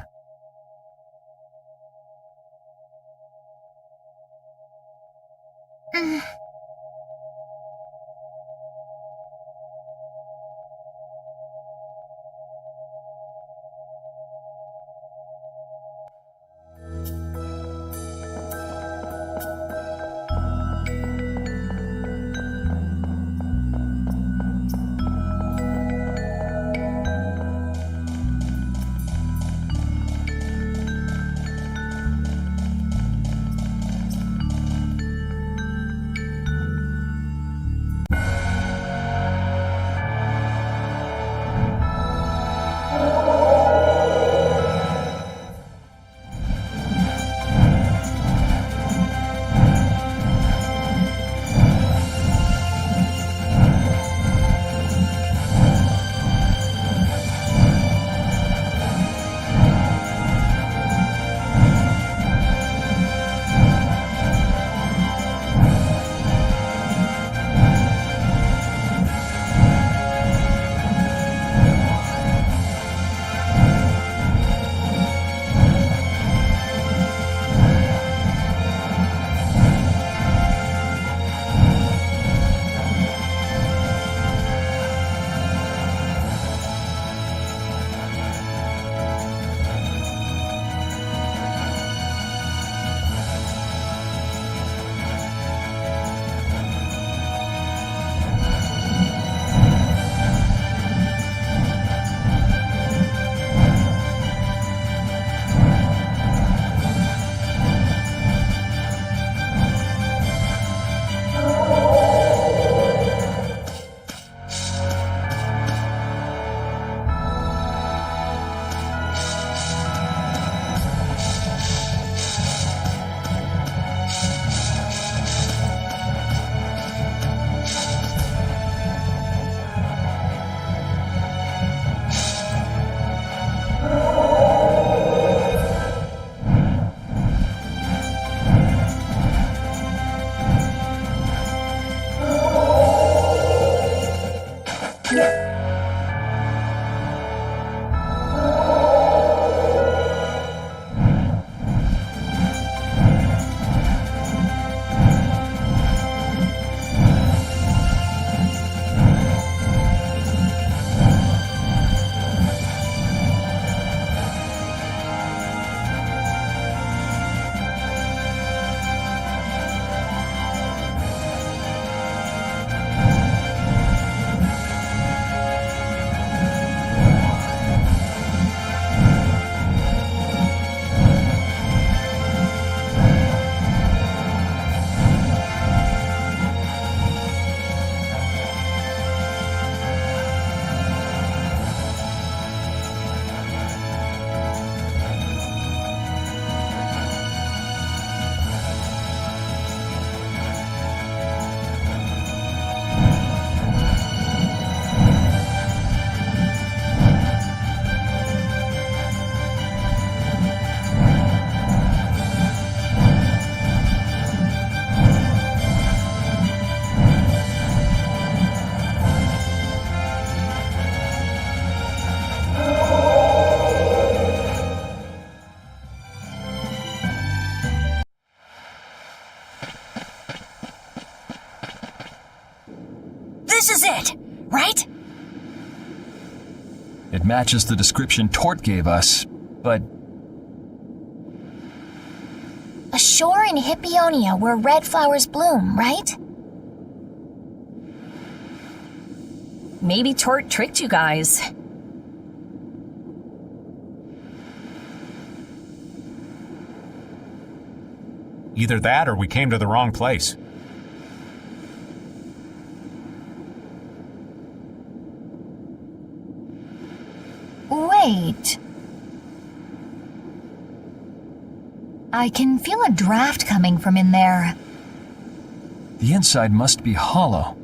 [SPEAKER 5] This is it, right?
[SPEAKER 6] It matches the description Tort gave us, but
[SPEAKER 2] A shore in Hippionia where red flowers bloom, right?
[SPEAKER 10] Maybe Tort tricked you guys.
[SPEAKER 1] Either that or we came to the wrong place.
[SPEAKER 7] I can feel a draft coming from in there.
[SPEAKER 6] The inside must be hollow.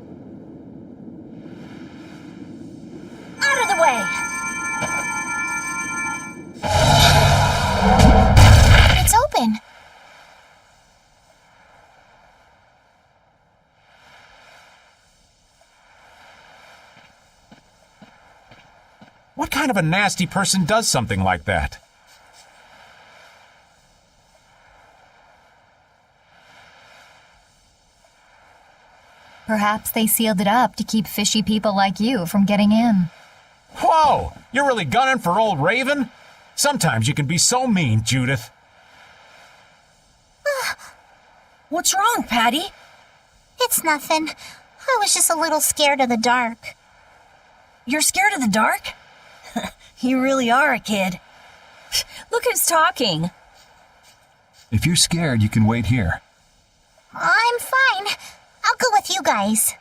[SPEAKER 10] Out of the way!
[SPEAKER 2] It's open.
[SPEAKER 1] What kind of a nasty person does something like that?
[SPEAKER 7] Perhaps they sealed it up to keep fishy people like you from getting in.
[SPEAKER 1] Whoa! You're really gunning for old Raven? Sometimes you can be so mean, Judith.
[SPEAKER 5] What's wrong, Patty?
[SPEAKER 8] It's nothing. I was just a little scared of the dark.
[SPEAKER 5] You're scared of the dark? You really are a kid.
[SPEAKER 10] Look who's talking.
[SPEAKER 6] If you're scared, you can wait here.
[SPEAKER 8] I'm fine. I'll go with you guys.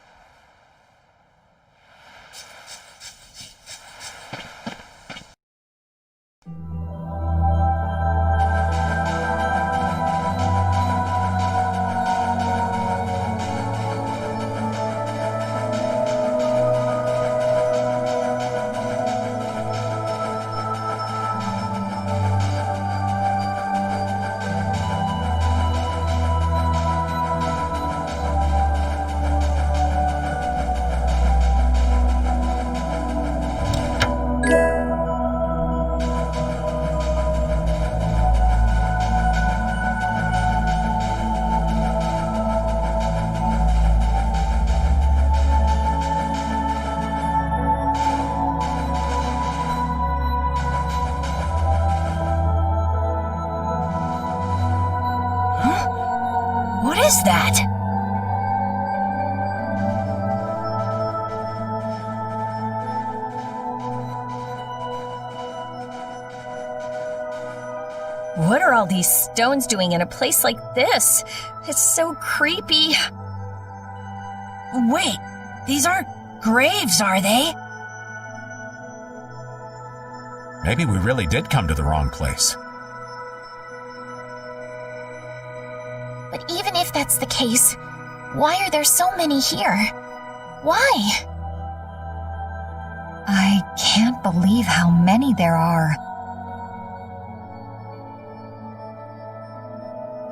[SPEAKER 5] What is that?
[SPEAKER 10] What are all these stones doing in a place like this? It's so creepy.
[SPEAKER 5] Wait, these aren't graves, are they?
[SPEAKER 1] Maybe we really did come to the wrong place.
[SPEAKER 2] But even if that's the case, why are there so many here? Why?
[SPEAKER 7] I can't believe how many there are.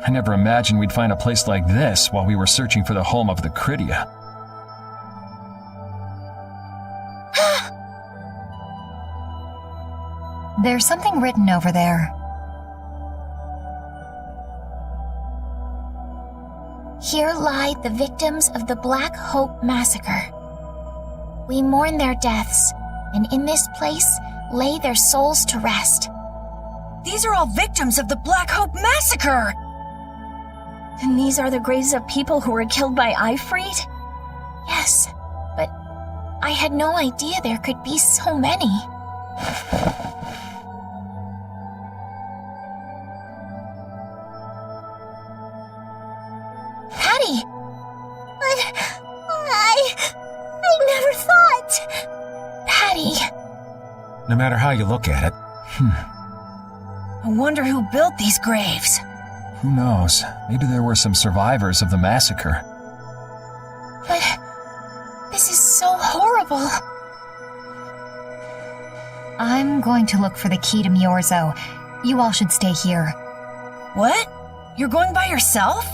[SPEAKER 6] I never imagined we'd find a place like this while we were searching for the home of the Critia.
[SPEAKER 7] There's something written over there.
[SPEAKER 2] Here lie the victims of the Black Hope Massacre. We mourn their deaths, and in this place lay their souls to rest.
[SPEAKER 5] These are all victims of the Black Hope Massacre!
[SPEAKER 10] And these are the graves of people who were killed by Ifrit?
[SPEAKER 2] Yes, but I had no idea there could be so many. Patty!
[SPEAKER 8] I never thought.
[SPEAKER 2] Patty!
[SPEAKER 1] No matter how you look at it.
[SPEAKER 5] I wonder who built these graves.
[SPEAKER 6] Who knows? Maybe there were some survivors of the massacre.
[SPEAKER 2] But this is so horrible.
[SPEAKER 7] I'm going to look for the key to Miorzo. You all should stay here.
[SPEAKER 5] What? You're going by yourself?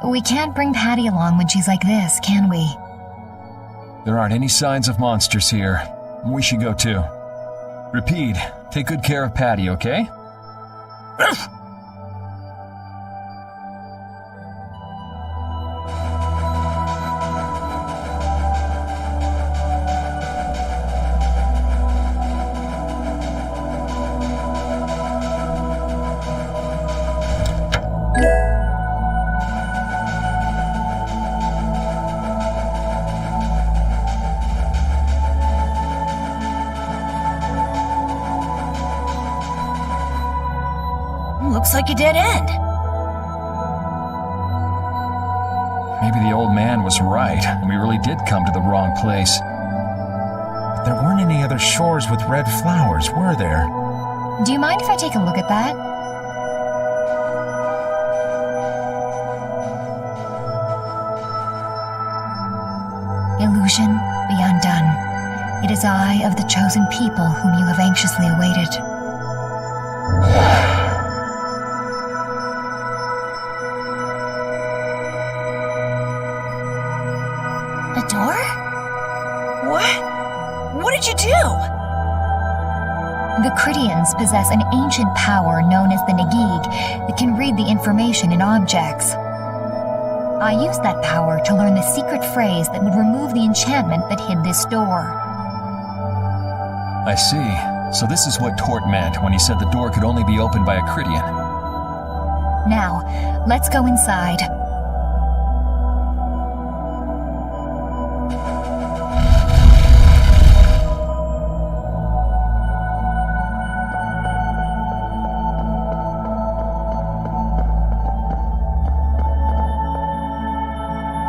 [SPEAKER 7] We can't bring Patty along when she's like this, can we?
[SPEAKER 6] There aren't any signs of monsters here. We should go too. Repeat, take good care of Patty, okay?
[SPEAKER 5] Looks like a dead end.
[SPEAKER 6] Maybe the old man was right, and we really did come to the wrong place.
[SPEAKER 1] But there weren't any other shores with red flowers, were there?
[SPEAKER 7] Do you mind if I take a look at that? Illusion, be undone. It is I of the chosen people whom you have anxiously awaited.
[SPEAKER 2] A door?
[SPEAKER 5] What did you do?
[SPEAKER 7] The Cridians possess an ancient power known as the Negig that can read the information in objects. I used that power to learn the secret phrase that would remove the enchantment that hid this door.
[SPEAKER 6] I see. So this is what Tort meant when he said the door could only be opened by a Cridian.
[SPEAKER 7] Now, let's go inside.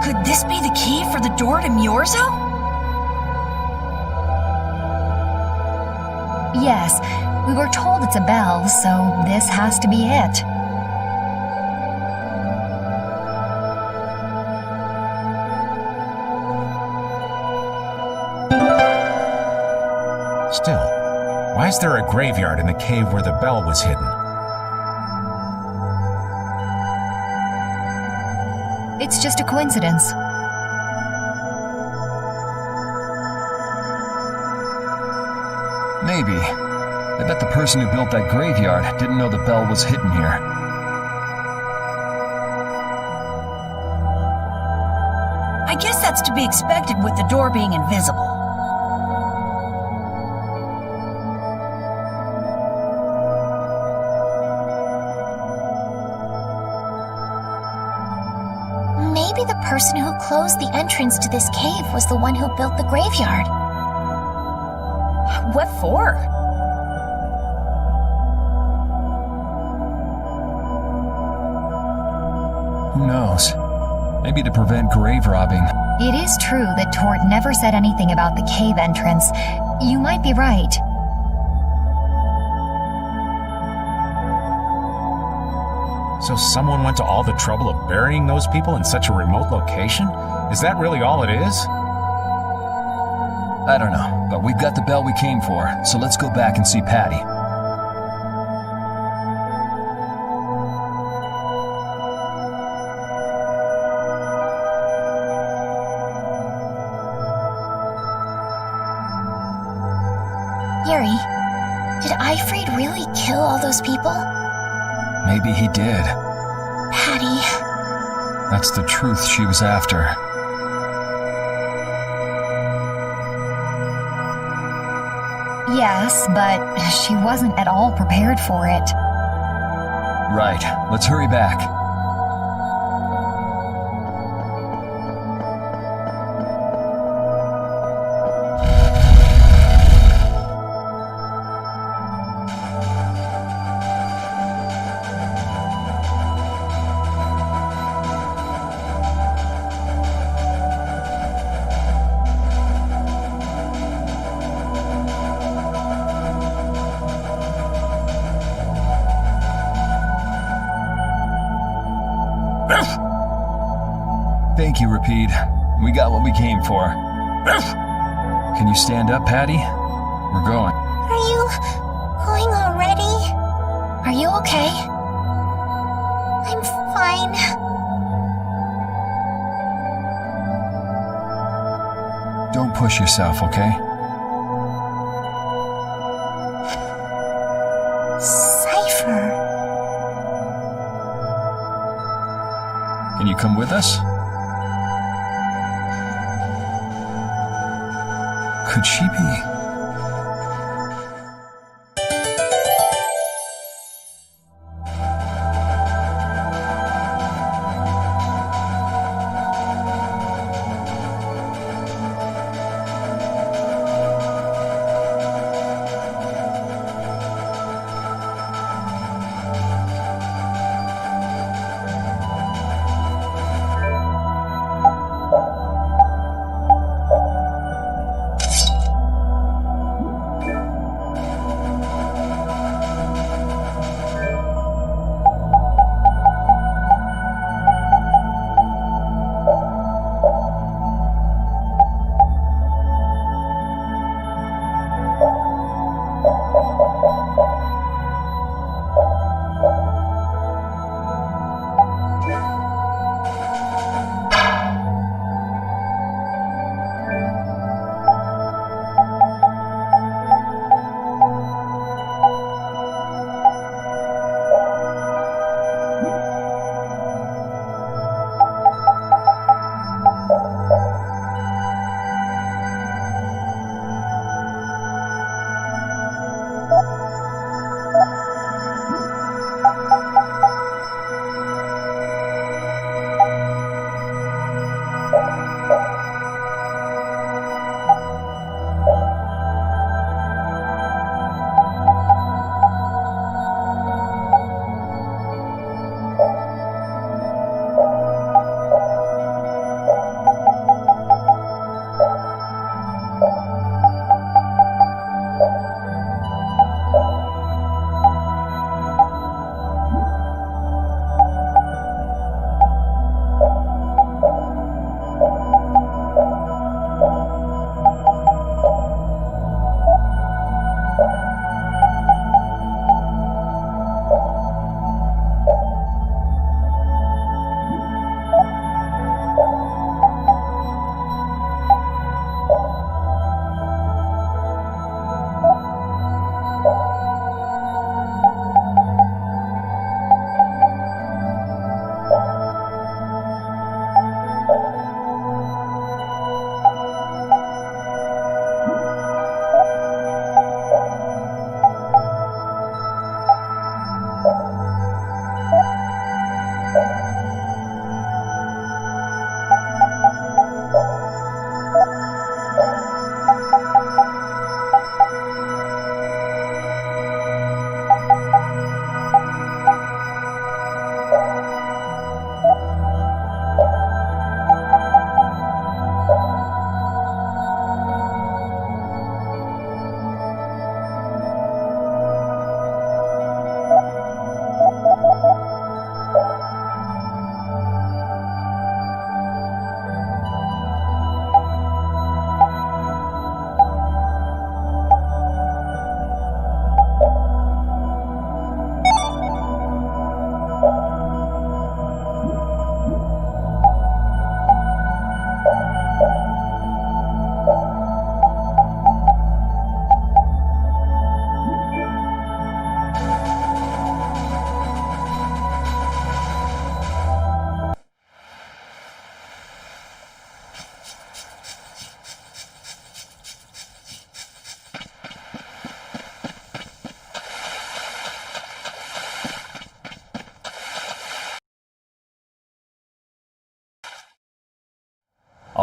[SPEAKER 5] Could this be the key for the door to Miorzo?
[SPEAKER 7] Yes, we were told it's a bell, so this has to be it.
[SPEAKER 13] Still, why is there a graveyard in the cave where the bell was hidden?
[SPEAKER 7] It's just a coincidence.
[SPEAKER 6] Maybe. I bet the person who built that graveyard didn't know the bell was hidden here.
[SPEAKER 5] I guess that's to be expected with the door being invisible.
[SPEAKER 2] Maybe the person who closed the entrance to this cave was the one who built the graveyard.
[SPEAKER 5] What for?
[SPEAKER 6] Who knows? Maybe to prevent grave robbing.
[SPEAKER 7] It is true that Tort never said anything about the cave entrance. You might be right.
[SPEAKER 13] So someone went to all the trouble of burying those people in such a remote location? Is that really all it is?
[SPEAKER 6] I don't know, but we've got the bell we came for, so let's go back and see Patty.
[SPEAKER 2] Yuri, did Ifrid really kill all those people?
[SPEAKER 6] Maybe he did.
[SPEAKER 2] Patty.
[SPEAKER 6] That's the truth she was after.
[SPEAKER 7] Yes, but she wasn't at all prepared for it.
[SPEAKER 6] Right, let's hurry back. Thank you, Rapide. We got what we came for. Can you stand up, Patty? We're going.
[SPEAKER 2] Are you going already? Are you okay? I'm fine.
[SPEAKER 6] Don't push yourself, okay?
[SPEAKER 2] Cypher.
[SPEAKER 6] Can you come with us? Could she be?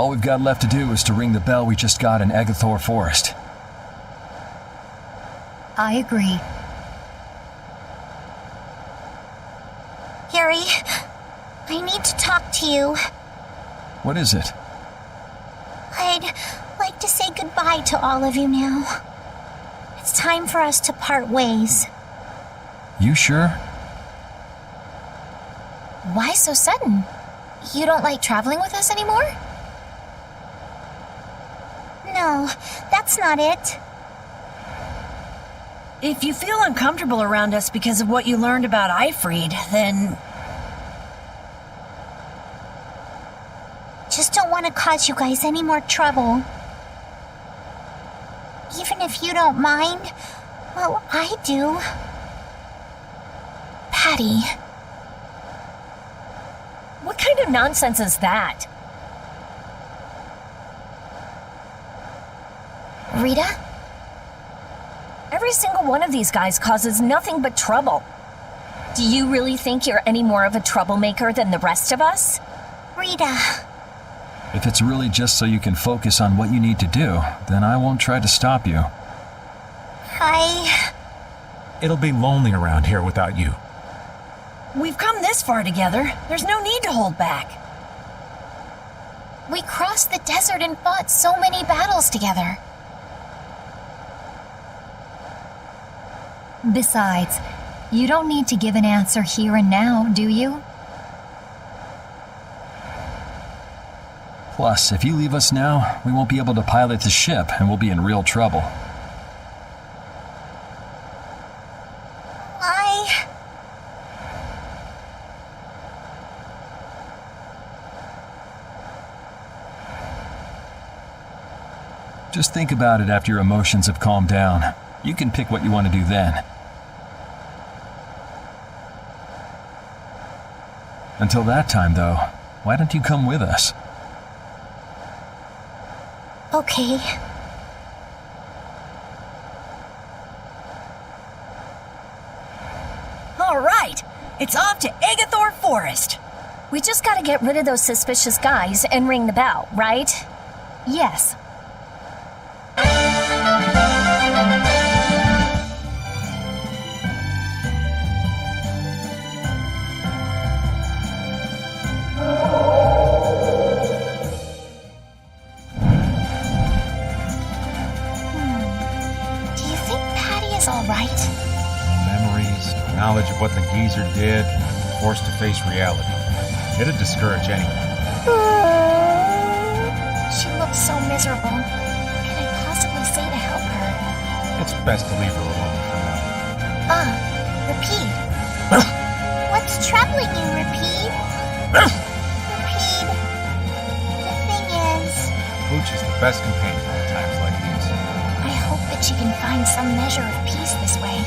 [SPEAKER 6] All we've got left to do is to ring the bell we just got in Agathor Forest.
[SPEAKER 7] I agree.
[SPEAKER 8] Harry, I need to talk to you.
[SPEAKER 6] What is it?
[SPEAKER 8] I'd like to say goodbye to all of you now. It's time for us to part ways.
[SPEAKER 6] You sure?
[SPEAKER 2] Why so sudden? You don't like traveling with us anymore?
[SPEAKER 8] No, that's not it.
[SPEAKER 5] If you feel uncomfortable around us because of what you learned about Ifried, then...
[SPEAKER 8] Just don't want to cause you guys any more trouble. Even if you don't mind, well, I do.
[SPEAKER 2] Patty.
[SPEAKER 10] What kind of nonsense is that?
[SPEAKER 2] Rita?
[SPEAKER 10] Every single one of these guys causes nothing but trouble. Do you really think you're any more of a troublemaker than the rest of us?
[SPEAKER 8] Rita.
[SPEAKER 6] If it's really just so you can focus on what you need to do, then I won't try to stop you.
[SPEAKER 13] It'll be lonely around here without you.
[SPEAKER 5] We've come this far together. There's no need to hold back.
[SPEAKER 2] We crossed the desert and fought so many battles together.
[SPEAKER 7] Besides, you don't need to give an answer here and now, do you?
[SPEAKER 6] Plus, if you leave us now, we won't be able to pilot the ship and we'll be in real trouble. Just think about it after your emotions have calmed down. You can pick what you want to do then. Until that time, though, why don't you come with us?
[SPEAKER 8] Okay.
[SPEAKER 5] All right, it's off to Agathor Forest.
[SPEAKER 10] We just gotta get rid of those suspicious guys and ring the bell, right?
[SPEAKER 7] Yes.
[SPEAKER 2] Do you think Patty is all right?
[SPEAKER 13] Memories, knowledge of what the geezer did, forced to face reality. It'd discourage anyone.
[SPEAKER 2] She looks so miserable. What can I possibly say to help her?
[SPEAKER 13] It's best to leave her alone for now.
[SPEAKER 2] Rapide. What's troubling you, Rapide? Rapide. The thing is...
[SPEAKER 13] Pooch is the best companion in times like these.
[SPEAKER 2] I hope that she can find some measure of peace this way.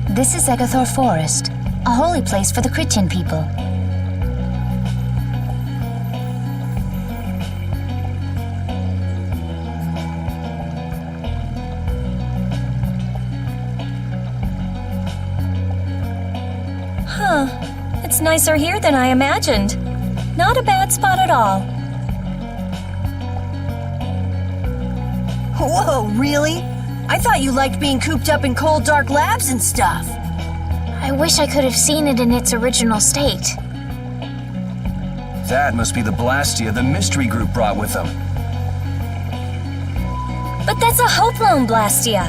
[SPEAKER 7] This is Agathor Forest, a holy place for the Christian people.
[SPEAKER 10] Huh. It's nicer here than I imagined. Not a bad spot at all.
[SPEAKER 5] Whoa, really? I thought you liked being cooped up in cold, dark labs and stuff.
[SPEAKER 2] I wish I could have seen it in its original state.
[SPEAKER 3] That must be the Blastia the mystery group brought with them.
[SPEAKER 10] But that's a Hope Loan Blastia.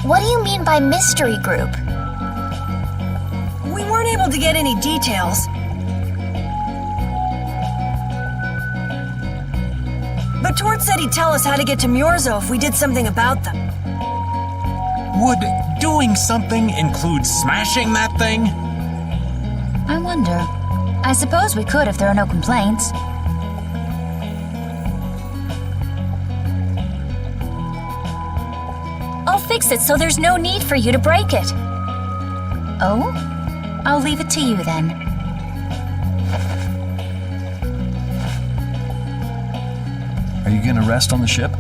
[SPEAKER 2] What do you mean by mystery group?
[SPEAKER 5] We weren't able to get any details. But Tort said he'd tell us how to get to Myorzo if we did something about them.
[SPEAKER 13] Would doing something include smashing that thing?
[SPEAKER 7] I wonder. I suppose we could if there are no complaints.
[SPEAKER 10] I'll fix it so there's no need for you to break it.
[SPEAKER 7] Oh? I'll leave it to you then.
[SPEAKER 6] Are you gonna rest on the ship?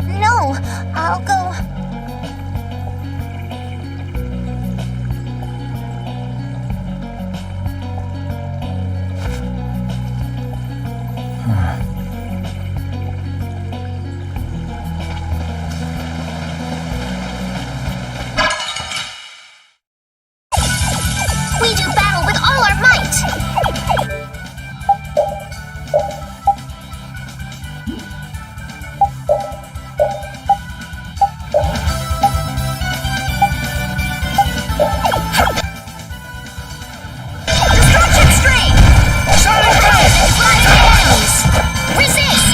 [SPEAKER 8] No, I'll go. We do battle with all our might! Destruction strain! Flying hands! Resist!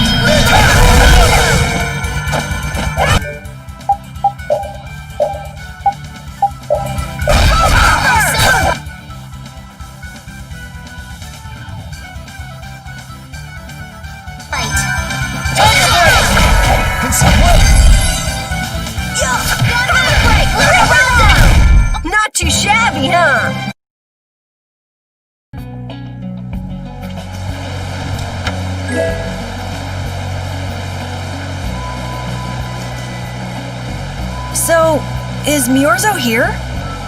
[SPEAKER 5] Not too shabby, huh? So, is Miorzo here?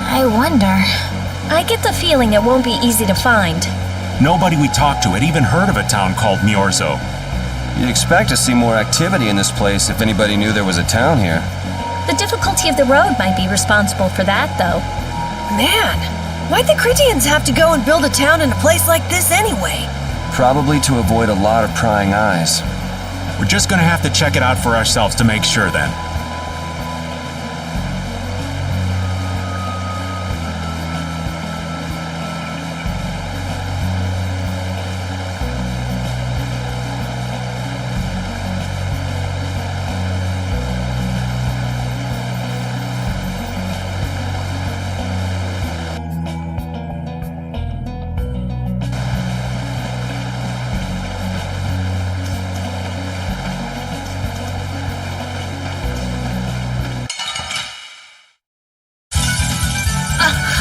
[SPEAKER 2] I wonder.
[SPEAKER 10] I get the feeling it won't be easy to find.
[SPEAKER 1] Nobody we talked to had even heard of a town called Miorzo.
[SPEAKER 3] You'd expect to see more activity in this place if anybody knew there was a town here.
[SPEAKER 10] The difficulty of the road might be responsible for that, though.
[SPEAKER 5] Man, why'd the Critians have to go and build a town in a place like this anyway?
[SPEAKER 3] Probably to avoid a lot of prying eyes.
[SPEAKER 1] We're just gonna have to check it out for ourselves to make sure then.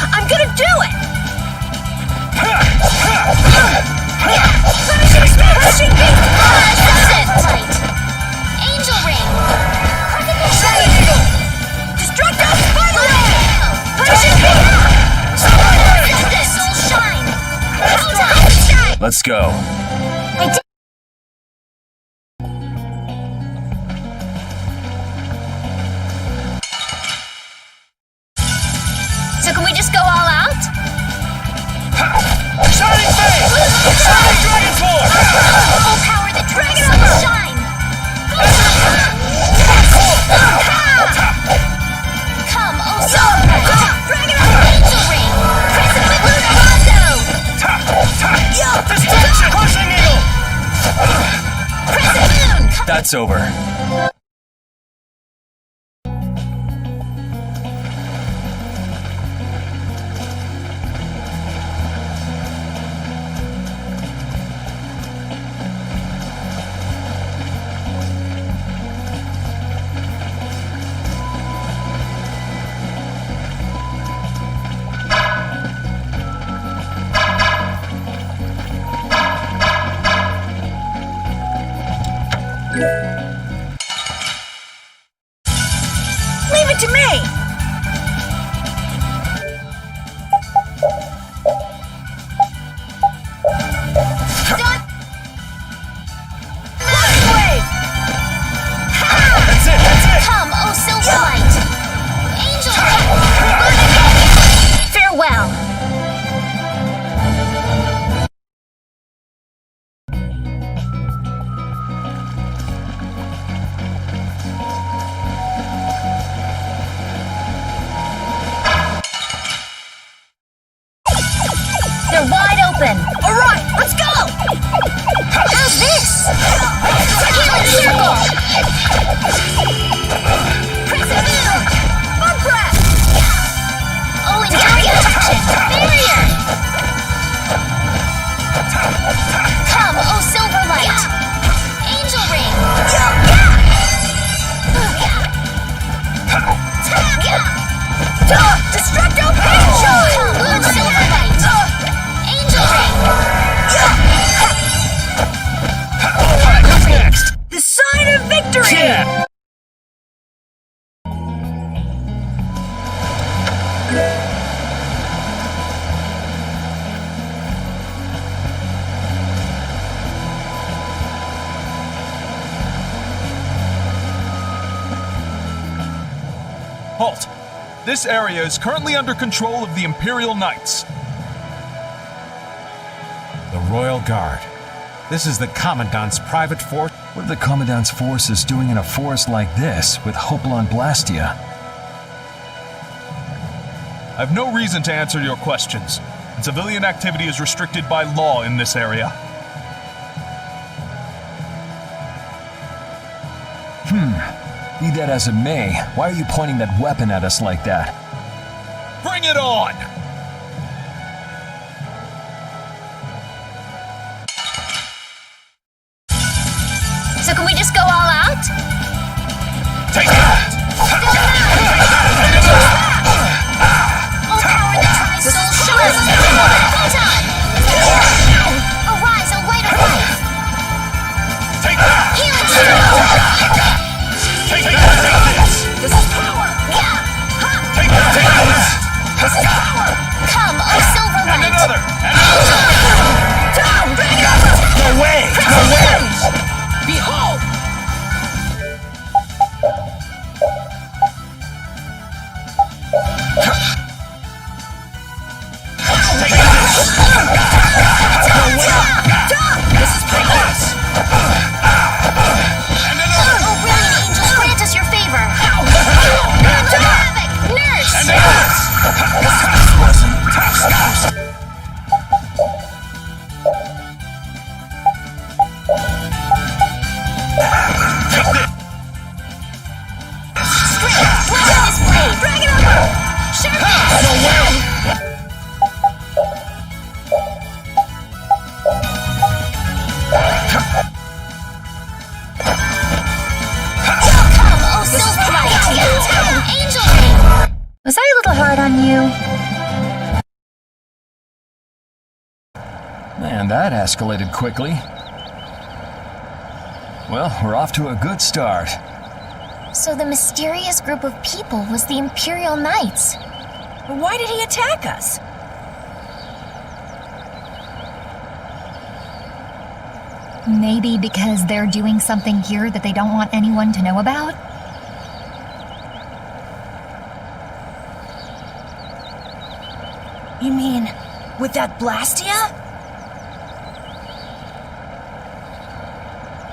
[SPEAKER 5] I'm gonna do it!
[SPEAKER 8] Pushing beam! Light! Angel ring!
[SPEAKER 5] Shining Eagle! Destructive Spider Ring!
[SPEAKER 8] Pushing beam! Soul shine! Shine!
[SPEAKER 3] Let's go.
[SPEAKER 2] So can we just go all out?
[SPEAKER 12] Shining Face! Shining Dragon Sword!
[SPEAKER 2] Full power the dragon shine! Come, oh soul! Dragon angel ring! Crescent with Lunamondo!
[SPEAKER 12] Destruction! Crushing Eagle!
[SPEAKER 2] Crescent moon!
[SPEAKER 3] That's over.
[SPEAKER 5] Leave it to me!
[SPEAKER 2] Come, oh Silverlight! Angel ring! Farewell!
[SPEAKER 10] They're wide open!
[SPEAKER 5] Alright, let's go!
[SPEAKER 2] How's this? Healing circle! Crescent moon!
[SPEAKER 5] Bug breath!
[SPEAKER 2] Oh, enduring protection! Barrier! Come, oh Silverlight! Angel ring!
[SPEAKER 12] Halt! This area is currently under control of the Imperial Knights.
[SPEAKER 13] The Royal Guard. This is the Commandant's private force.
[SPEAKER 6] What are the Commandant's forces doing in a forest like this with Hopalon Blastia?
[SPEAKER 12] I have no reason to answer your questions, and civilian activity is restricted by law in this area.
[SPEAKER 6] Be that as it may, why are you pointing that weapon at us like that?
[SPEAKER 12] Bring it on!
[SPEAKER 2] So can we just go all out?
[SPEAKER 12] Take it!
[SPEAKER 2] All power in the Tri-Soul, show us full time! Arise, O light of life!
[SPEAKER 12] Take that!
[SPEAKER 2] Healing stroke!
[SPEAKER 12] Take this!
[SPEAKER 2] This is power! Yeah! Huh!
[SPEAKER 12] Take this!
[SPEAKER 2] This is power! Come, O silver
[SPEAKER 12] And
[SPEAKER 2] light!
[SPEAKER 12] another!
[SPEAKER 2] Down!
[SPEAKER 11] No way! No way!
[SPEAKER 2] Behold!
[SPEAKER 12] Take this!
[SPEAKER 2] This is power!
[SPEAKER 12] And another!
[SPEAKER 2] Oh, brilliant angels, grant us your favor! Havoc! Nurse!
[SPEAKER 12] And this! Take this!
[SPEAKER 2] Strength! Blast this blade! Drag it over! Sharpness!
[SPEAKER 12] No way!
[SPEAKER 2] Come, O silver light! Angel ring!
[SPEAKER 7] Was I a little hard on you?
[SPEAKER 6] Man, that escalated quickly. Well, we're off to a good start.
[SPEAKER 2] So the mysterious group of people was the Imperial Knights.
[SPEAKER 5] Why did he attack us?
[SPEAKER 7] Maybe because they're doing something here that they don't want anyone to know about?
[SPEAKER 5] You mean, with that Blastia?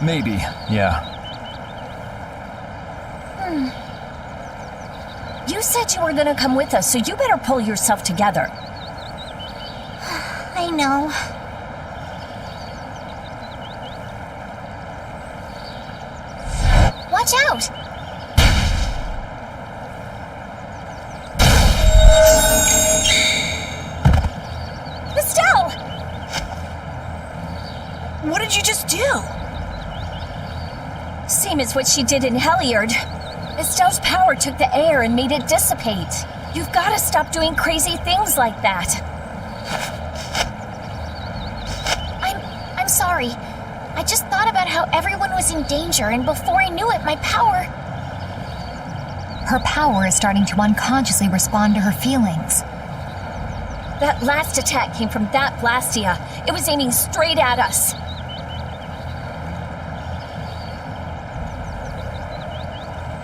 [SPEAKER 6] Maybe, yeah.
[SPEAKER 10] You said you were gonna come with us, so you better pull yourself together.
[SPEAKER 2] I know. Watch out!
[SPEAKER 10] Estelle!
[SPEAKER 5] What did you just do?
[SPEAKER 10] Same as what she did in Heliard. Estelle's power took the air and made it dissipate. You've gotta stop doing crazy things like that.
[SPEAKER 2] I'm sorry. I just thought about how everyone was in danger, and before I knew it, my power...
[SPEAKER 7] Her power is starting to unconsciously respond to her feelings.
[SPEAKER 10] That last attack came from that Blastia. It was aiming straight at us.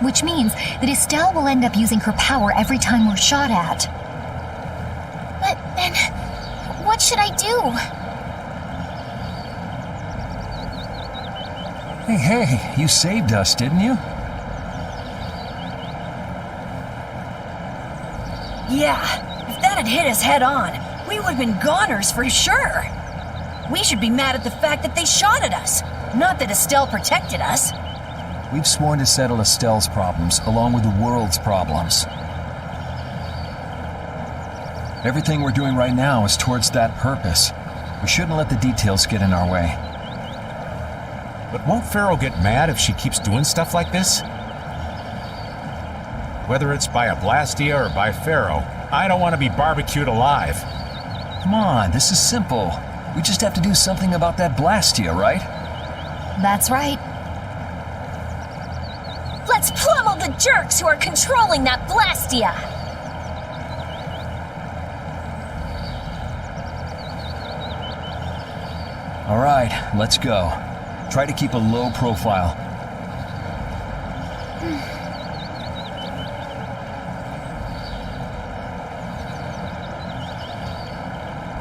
[SPEAKER 7] Which means that Estelle will end up using her power every time we're shot at.
[SPEAKER 2] But then, what should I do?
[SPEAKER 6] Hey, you saved us, didn't you?
[SPEAKER 5] Yeah, if that had hit us head on, we would have been goners for sure. We should be mad at the fact that they shot at us, not that Estelle protected us.
[SPEAKER 6] We've sworn to settle Estelle's problems along with the world's problems. Everything we're doing right now is towards that purpose. We shouldn't let the details get in our way.
[SPEAKER 13] But won't Pharaoh get mad if she keeps doing stuff like this? Whether it's by a Blastia or by Pharaoh, I don't want to be barbecued alive.
[SPEAKER 6] Come on, this is simple. We just have to do something about that Blastia, right?
[SPEAKER 7] That's right.
[SPEAKER 10] Let's pummel the jerks who are controlling that Blastia!
[SPEAKER 6] All right, let's go. Try to keep a low profile.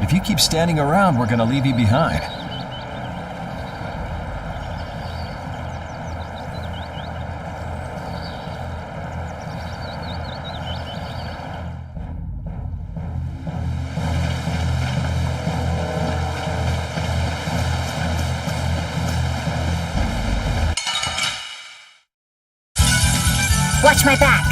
[SPEAKER 6] If you keep standing around, we're gonna leave you behind.
[SPEAKER 7] Watch my back.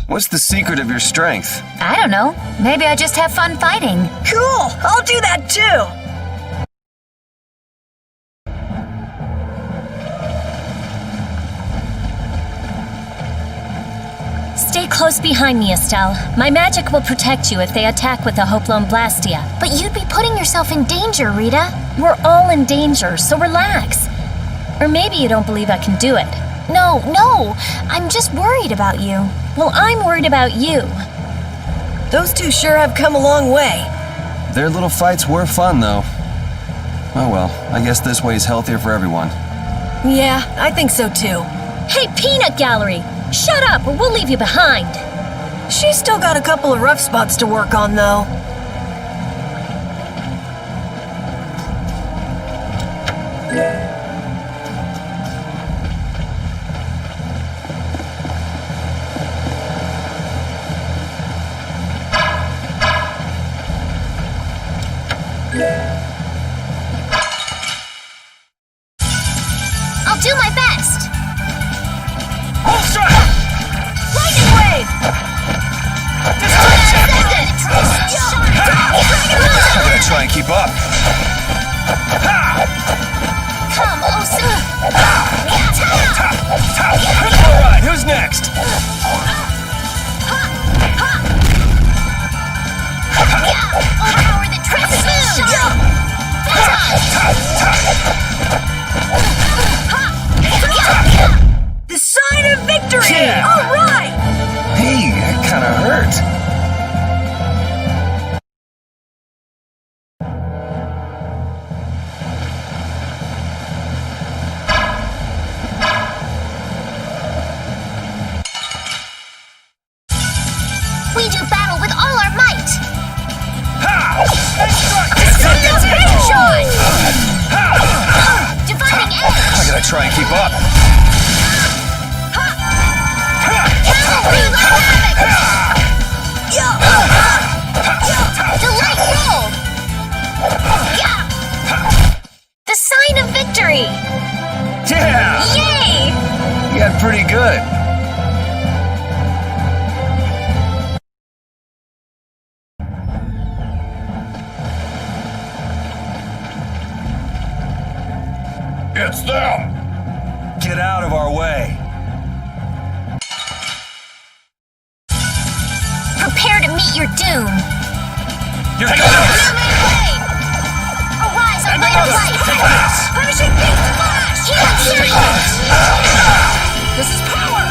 [SPEAKER 3] What's the secret of your strength?
[SPEAKER 7] I don't know. Maybe I just have fun fighting.
[SPEAKER 5] Cool! I'll do that too!
[SPEAKER 10] Stay close behind me, Estelle. My magic will protect you if they attack with the Hoplon Blastia.
[SPEAKER 2] But you'd be putting yourself in danger, Rita.
[SPEAKER 10] We're all in danger, so relax. Or maybe you don't believe I can do it.
[SPEAKER 2] No, I'm just worried about you.
[SPEAKER 10] Well, I'm worried about you.
[SPEAKER 5] Those two sure have come a long way.
[SPEAKER 3] Their little fights were fun, though. Oh well, I guess this way is healthier for everyone.
[SPEAKER 5] Yeah, I think so too.
[SPEAKER 10] Hey, Peanut Gallery! Shut up, or we'll leave you behind.
[SPEAKER 5] She's still got a couple of rough spots to work on, though.
[SPEAKER 2] I'll do my best.
[SPEAKER 5] Lightning wave!
[SPEAKER 3] I'm gonna try and keep up.
[SPEAKER 2] Come, Osu.
[SPEAKER 3] Alright, who's next?
[SPEAKER 2] Power the
[SPEAKER 5] The sign of victory!
[SPEAKER 3] Yeah.
[SPEAKER 5] All right!
[SPEAKER 3] Hey, that kinda hurt.
[SPEAKER 2] We do battle with all our might. Dividing edge.
[SPEAKER 3] I gotta try and keep up.
[SPEAKER 2] Delight roll. The sign of victory.
[SPEAKER 3] Yeah!
[SPEAKER 2] Yay!
[SPEAKER 3] You got pretty good.
[SPEAKER 9] It's them!
[SPEAKER 3] Get out of our way.
[SPEAKER 2] Prepare to meet your doom.
[SPEAKER 3] You're taking this!
[SPEAKER 2] Arise on light of light.
[SPEAKER 3] Take this!
[SPEAKER 2] Punishing beam flash. Healing circle. This is power.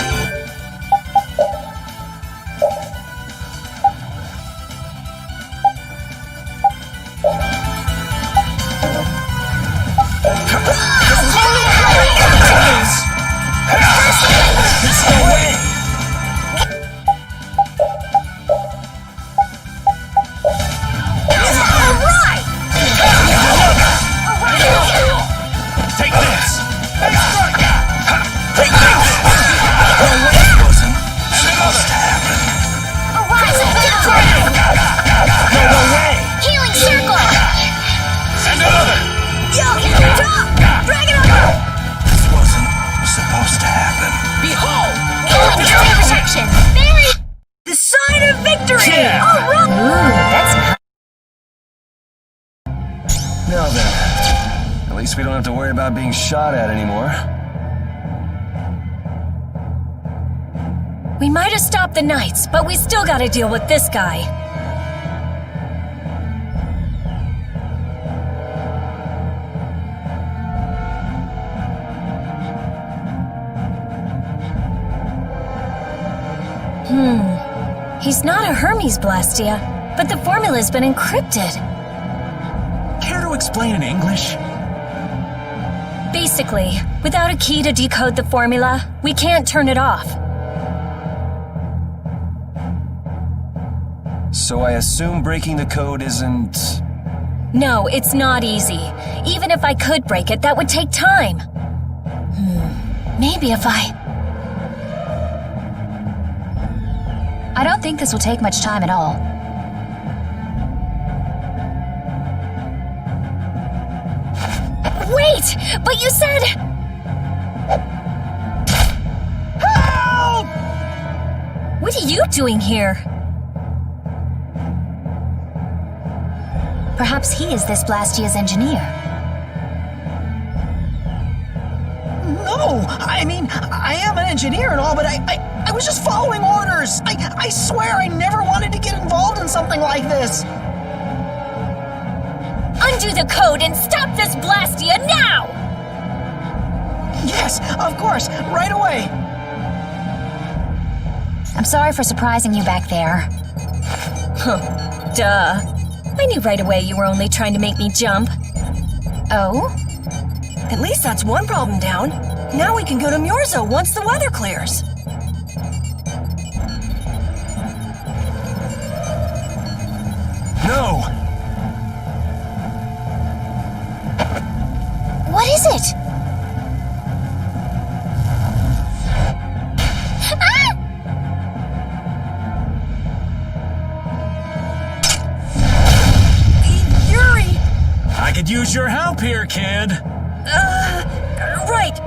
[SPEAKER 5] The sign of victory!
[SPEAKER 3] Yeah.
[SPEAKER 5] All right!
[SPEAKER 7] Ooh, that's
[SPEAKER 3] Now then, at least we don't have to worry about being shot at anymore.
[SPEAKER 10] We might have stopped the Knights, but we still gotta deal with this guy. He's not a Hermes Blastia, but the formula's been encrypted.
[SPEAKER 1] Care to explain in English?
[SPEAKER 10] Basically, without a key to decode the formula, we can't turn it off.
[SPEAKER 3] So I assume breaking the code isn't...
[SPEAKER 10] No, it's not easy. Even if I could break it, that would take time. Maybe if
[SPEAKER 7] I don't think this will take much time at all.
[SPEAKER 10] Wait! But you said...
[SPEAKER 11] Help!
[SPEAKER 10] What are you doing here?
[SPEAKER 7] Perhaps he is this Blastia's engineer.
[SPEAKER 11] No! I mean, I am an engineer and all, but I was just following orders! I swear I never wanted to get involved in something like this!
[SPEAKER 10] Undo the code and stop this Blastia now!
[SPEAKER 11] Yes, of course, right away!
[SPEAKER 7] I'm sorry for surprising you back there.
[SPEAKER 10] Duh. I knew right away you were only trying to make me jump.
[SPEAKER 7] Oh?
[SPEAKER 5] At least that's one problem down. Now we can go to Murzo once the weather clears.
[SPEAKER 1] No!
[SPEAKER 8] What is it? Ah!
[SPEAKER 5] Yuri!
[SPEAKER 1] I could use your help here, kid.
[SPEAKER 5] Right.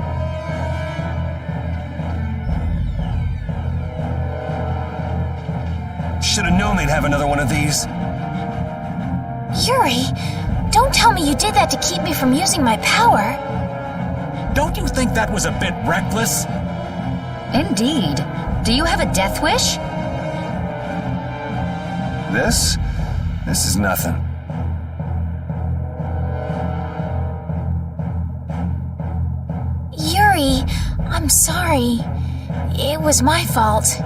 [SPEAKER 3] Should have known they'd have another one of these.
[SPEAKER 8] Yuri, don't tell me you did that to keep me from using my power.
[SPEAKER 1] Don't you think that was a bit reckless?
[SPEAKER 7] Indeed. Do you have a death wish?
[SPEAKER 3] This is nothing.
[SPEAKER 8] Yuri, I'm sorry. It was my fault.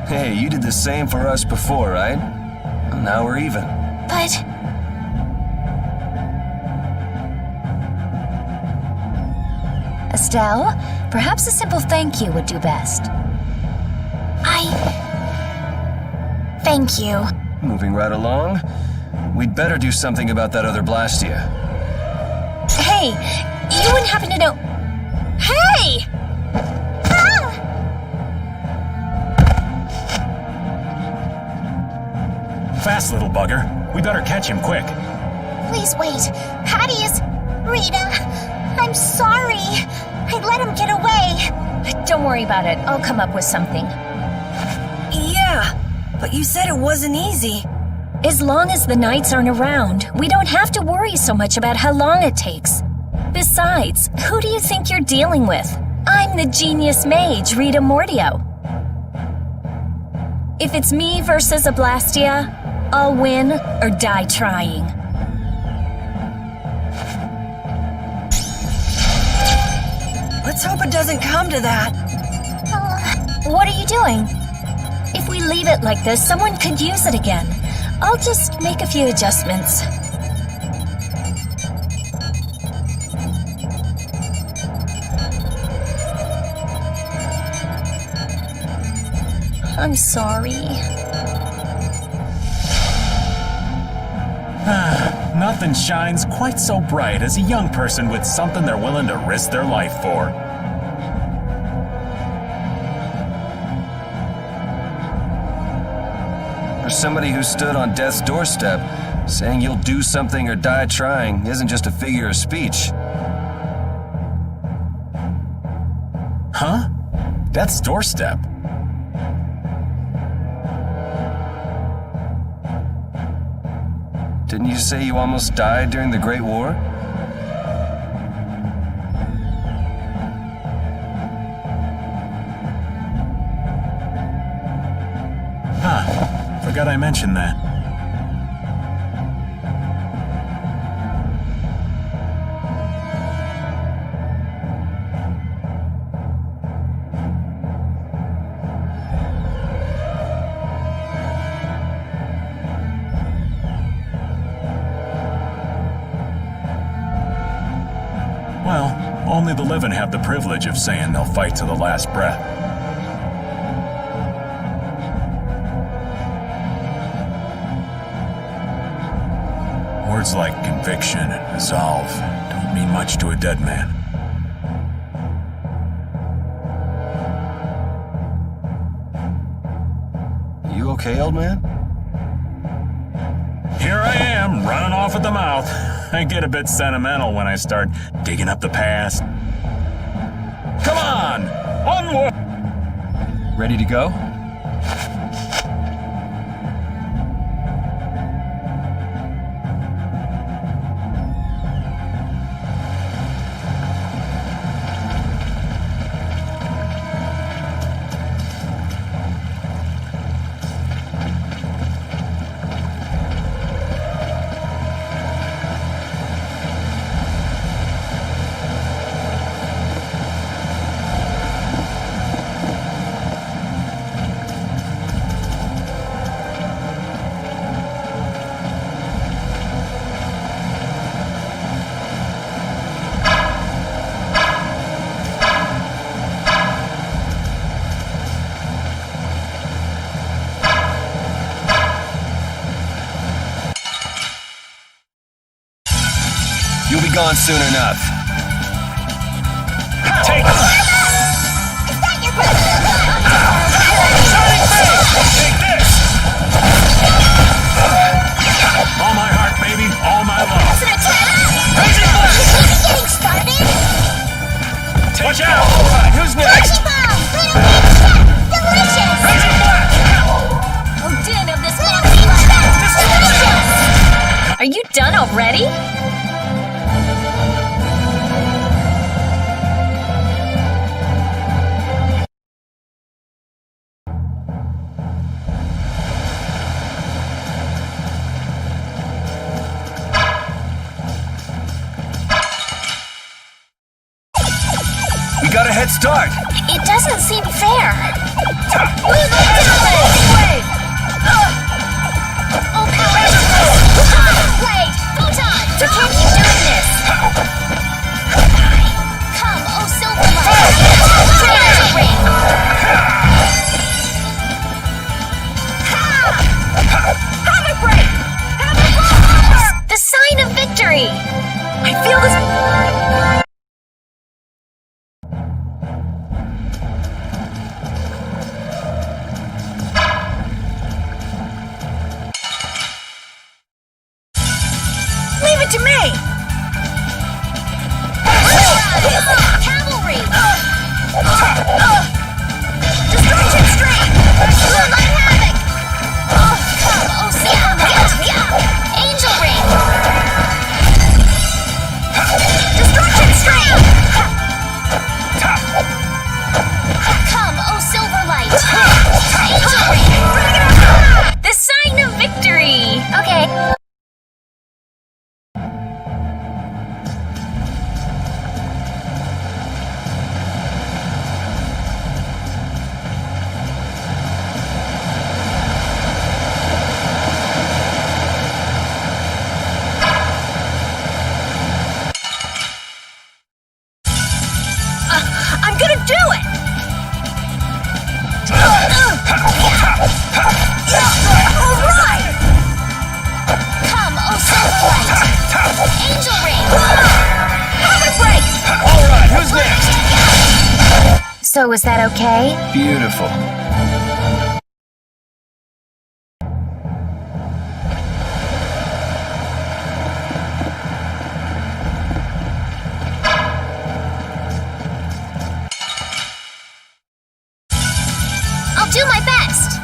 [SPEAKER 3] Hey, you did the same for us before, right? Well, now we're even.
[SPEAKER 8] But...
[SPEAKER 7] Estelle, perhaps a simple thank you would do best.
[SPEAKER 8] Thank you.
[SPEAKER 3] Moving right along, we'd better do something about that other Blastia.
[SPEAKER 10] Hey, you wouldn't happen to know... Hey!
[SPEAKER 1] Fast, little bugger. We better catch him quick.
[SPEAKER 8] Please wait. Patty's... Rita, I'm sorry. I let him get away.
[SPEAKER 10] Don't worry about it. I'll come up with something.
[SPEAKER 5] Yeah, but you said it wasn't easy.
[SPEAKER 10] As long as the Knights aren't around, we don't have to worry so much about how long it takes. Besides, who do you think you're dealing with? I'm the genius mage, Rita Mordio. If it's me versus a Blastia, I'll win or die trying.
[SPEAKER 5] Let's hope it doesn't come to that.
[SPEAKER 10] What are you doing? If we leave it like this, someone could use it again. I'll just make a few adjustments. I'm sorry.
[SPEAKER 1] Nothing shines quite so bright as a young person with something they're willing to risk their life for.
[SPEAKER 3] For somebody who stood on death's doorstep, saying you'll do something or die trying isn't just a figure of speech.
[SPEAKER 1] Huh? Death's doorstep?
[SPEAKER 3] Didn't you say you almost died during the Great War?
[SPEAKER 1] forgot I mentioned that. Well, only the living have the privilege of saying they'll fight to the last breath. Words like conviction and resolve don't mean much to a dead man.
[SPEAKER 3] You okay, old man?
[SPEAKER 1] Here I am, running off at the mouth. I get a bit sentimental when I start digging up the past. Come on! Onward!
[SPEAKER 6] Ready to go?
[SPEAKER 3] You'll be gone soon enough.
[SPEAKER 1] Take it! Take this! All my heart, baby. All my love.
[SPEAKER 8] It's an attack!
[SPEAKER 1] Crazy Blast!
[SPEAKER 8] Getting started!
[SPEAKER 1] Watch out! All right, who's next?
[SPEAKER 8] Bomb! Delicious!
[SPEAKER 1] Crazy Blast!
[SPEAKER 10] Oh, din of this monster! Are you done already?
[SPEAKER 3] We got a head start.
[SPEAKER 8] It doesn't seem fair.
[SPEAKER 10] Wait! Photon! You can't keep doing this!
[SPEAKER 8] Come, oh Silverlight!
[SPEAKER 10] Fire ring!
[SPEAKER 8] Hammer break!
[SPEAKER 10] The sign of victory! I feel this...
[SPEAKER 5] Leave it to me!
[SPEAKER 10] Cavalry!
[SPEAKER 8] Destruction Stream! Moonlight Havoc!
[SPEAKER 10] Come, oh Silverlight! Angel ring!
[SPEAKER 8] Destruction Stream!
[SPEAKER 10] Come, oh Silverlight! Angel ring! The sign of victory! Okay.
[SPEAKER 5] I'm gonna do it! Alright!
[SPEAKER 10] Come, oh Silverlight! Angel ring!
[SPEAKER 5] Hammer break!
[SPEAKER 3] All right, who's next?
[SPEAKER 7] So is that okay?
[SPEAKER 3] Beautiful.
[SPEAKER 10] I'll do my best!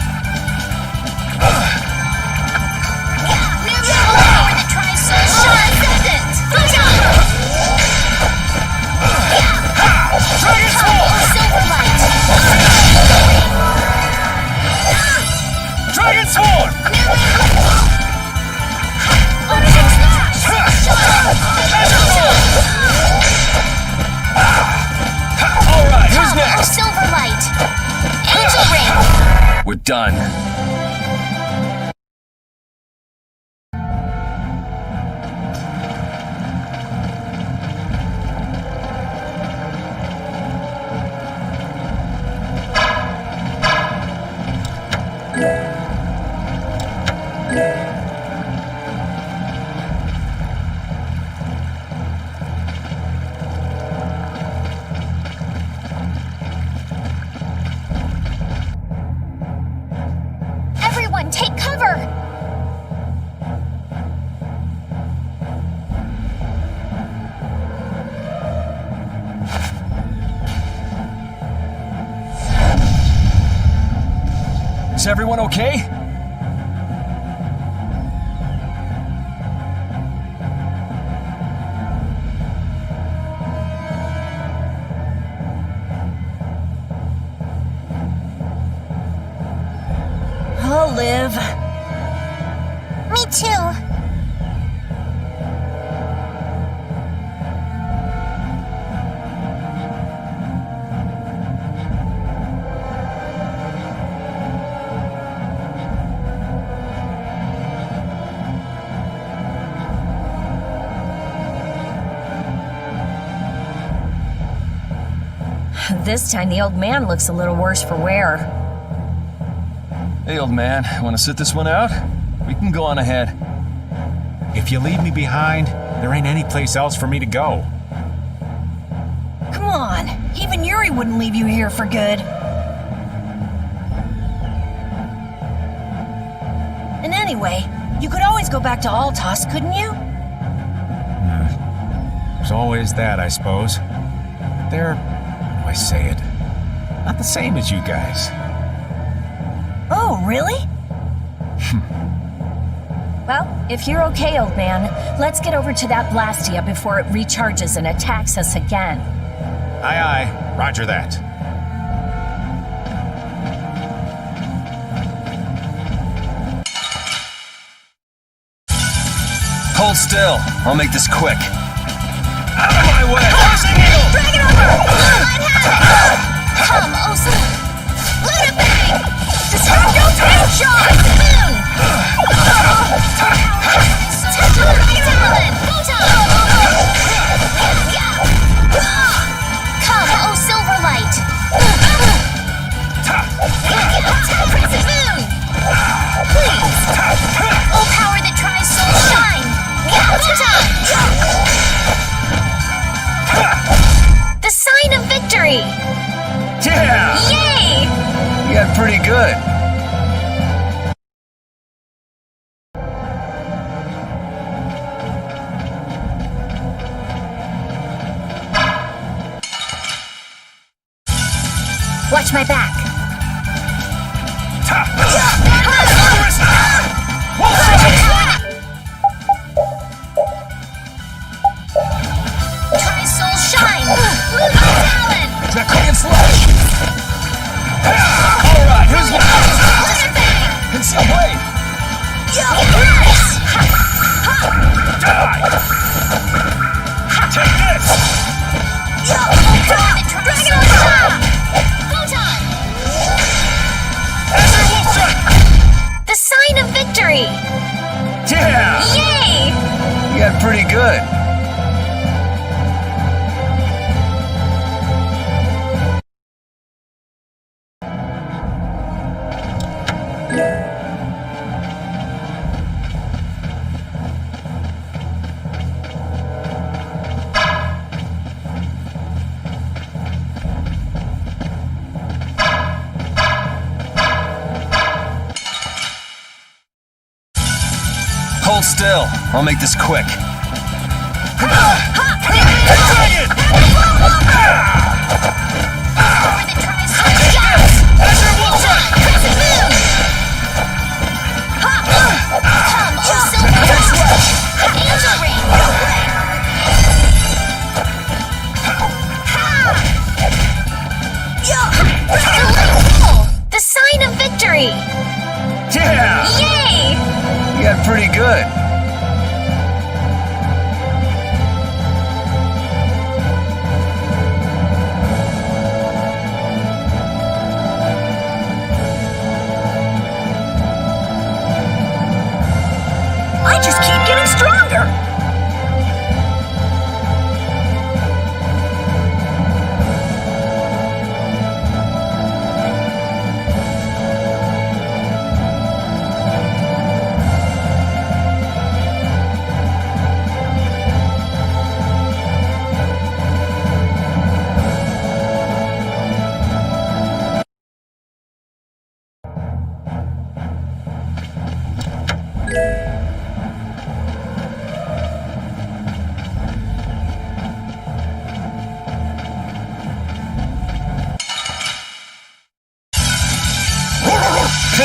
[SPEAKER 10] Power that tries so short! Photon! Come, oh Silverlight!
[SPEAKER 3] done.
[SPEAKER 8] Everyone, take cover!
[SPEAKER 6] Is everyone okay?
[SPEAKER 5] I'll live.
[SPEAKER 8] Me too.
[SPEAKER 10] This time the old man looks a little worse for wear.
[SPEAKER 6] Hey, old man, want to sit this one out? We can go on ahead.
[SPEAKER 13] If you leave me behind, there ain't any place else for me to go.
[SPEAKER 5] Come on. Even Yuri wouldn't leave you here for good. And anyway, you could always go back to Altos, couldn't you?
[SPEAKER 13] There's always that, I suppose. They're, how do I say it? Not the same as you guys.
[SPEAKER 5] Oh, really?
[SPEAKER 10] Well, if you're okay, old man, let's get over to that Blastia before it recharges and attacks us again.
[SPEAKER 13] Aye, aye. Roger that.
[SPEAKER 3] Hold still. I'll make this quick. Out of my way!
[SPEAKER 8] Drag it over! Come, Osa! Let it bang! Disrupt your tail shot! Boom! Talon! Photon! Come, oh Silverlight! Crimson Moon! Please! Oh power that tries soul shine! Photon! The sign of victory!
[SPEAKER 3] Yeah!
[SPEAKER 8] Yay!
[SPEAKER 3] You got pretty good.
[SPEAKER 8] Watch my back. Try soul shine! Talon!
[SPEAKER 6] Draconian slash! Alright, here's what Conceal blade!
[SPEAKER 8] Yes!
[SPEAKER 6] Die! Take this!
[SPEAKER 8] Dragon Shot! Photon!
[SPEAKER 6] Azure Wolf Strike!
[SPEAKER 8] The sign of victory!
[SPEAKER 3] Yeah!
[SPEAKER 8] Yay!
[SPEAKER 3] You got pretty good. Hold still. I'll make this quick.
[SPEAKER 8] The sign of victory!
[SPEAKER 3] Yeah!
[SPEAKER 8] Yay!
[SPEAKER 3] You got pretty good.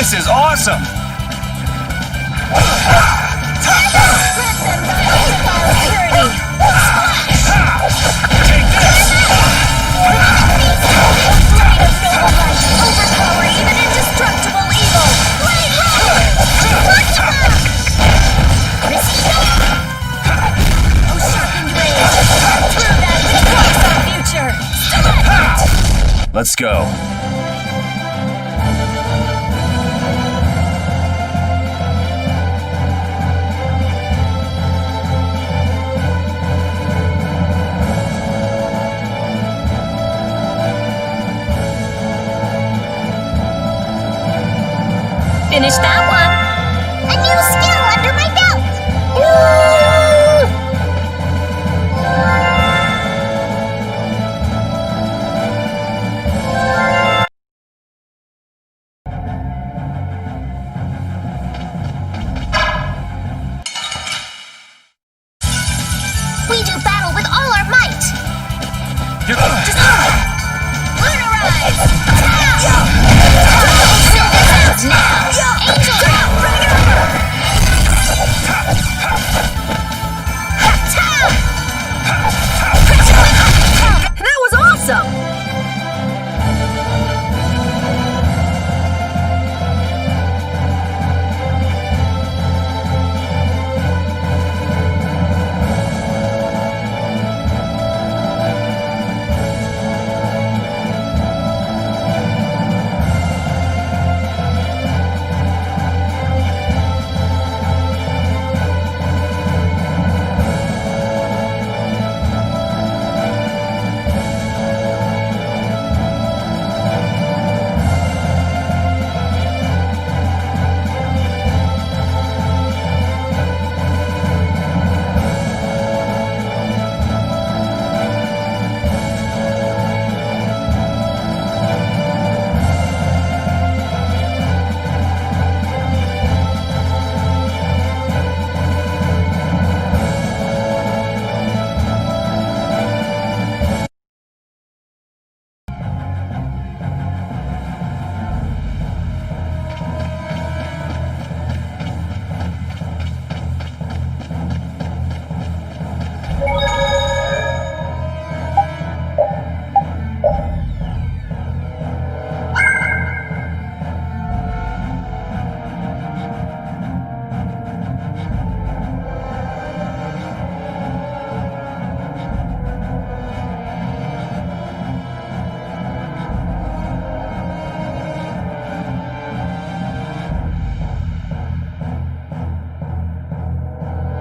[SPEAKER 3] This is awesome! Take this!
[SPEAKER 10] Overpower even indestructible evil! Blade Roller! Oh, sharpened rage! Through that which blocks our future! Select!
[SPEAKER 3] Let's go.
[SPEAKER 10] Finish that one!
[SPEAKER 8] A new skill under my belt! We do battle with all our might!
[SPEAKER 10] Lunarize! Now!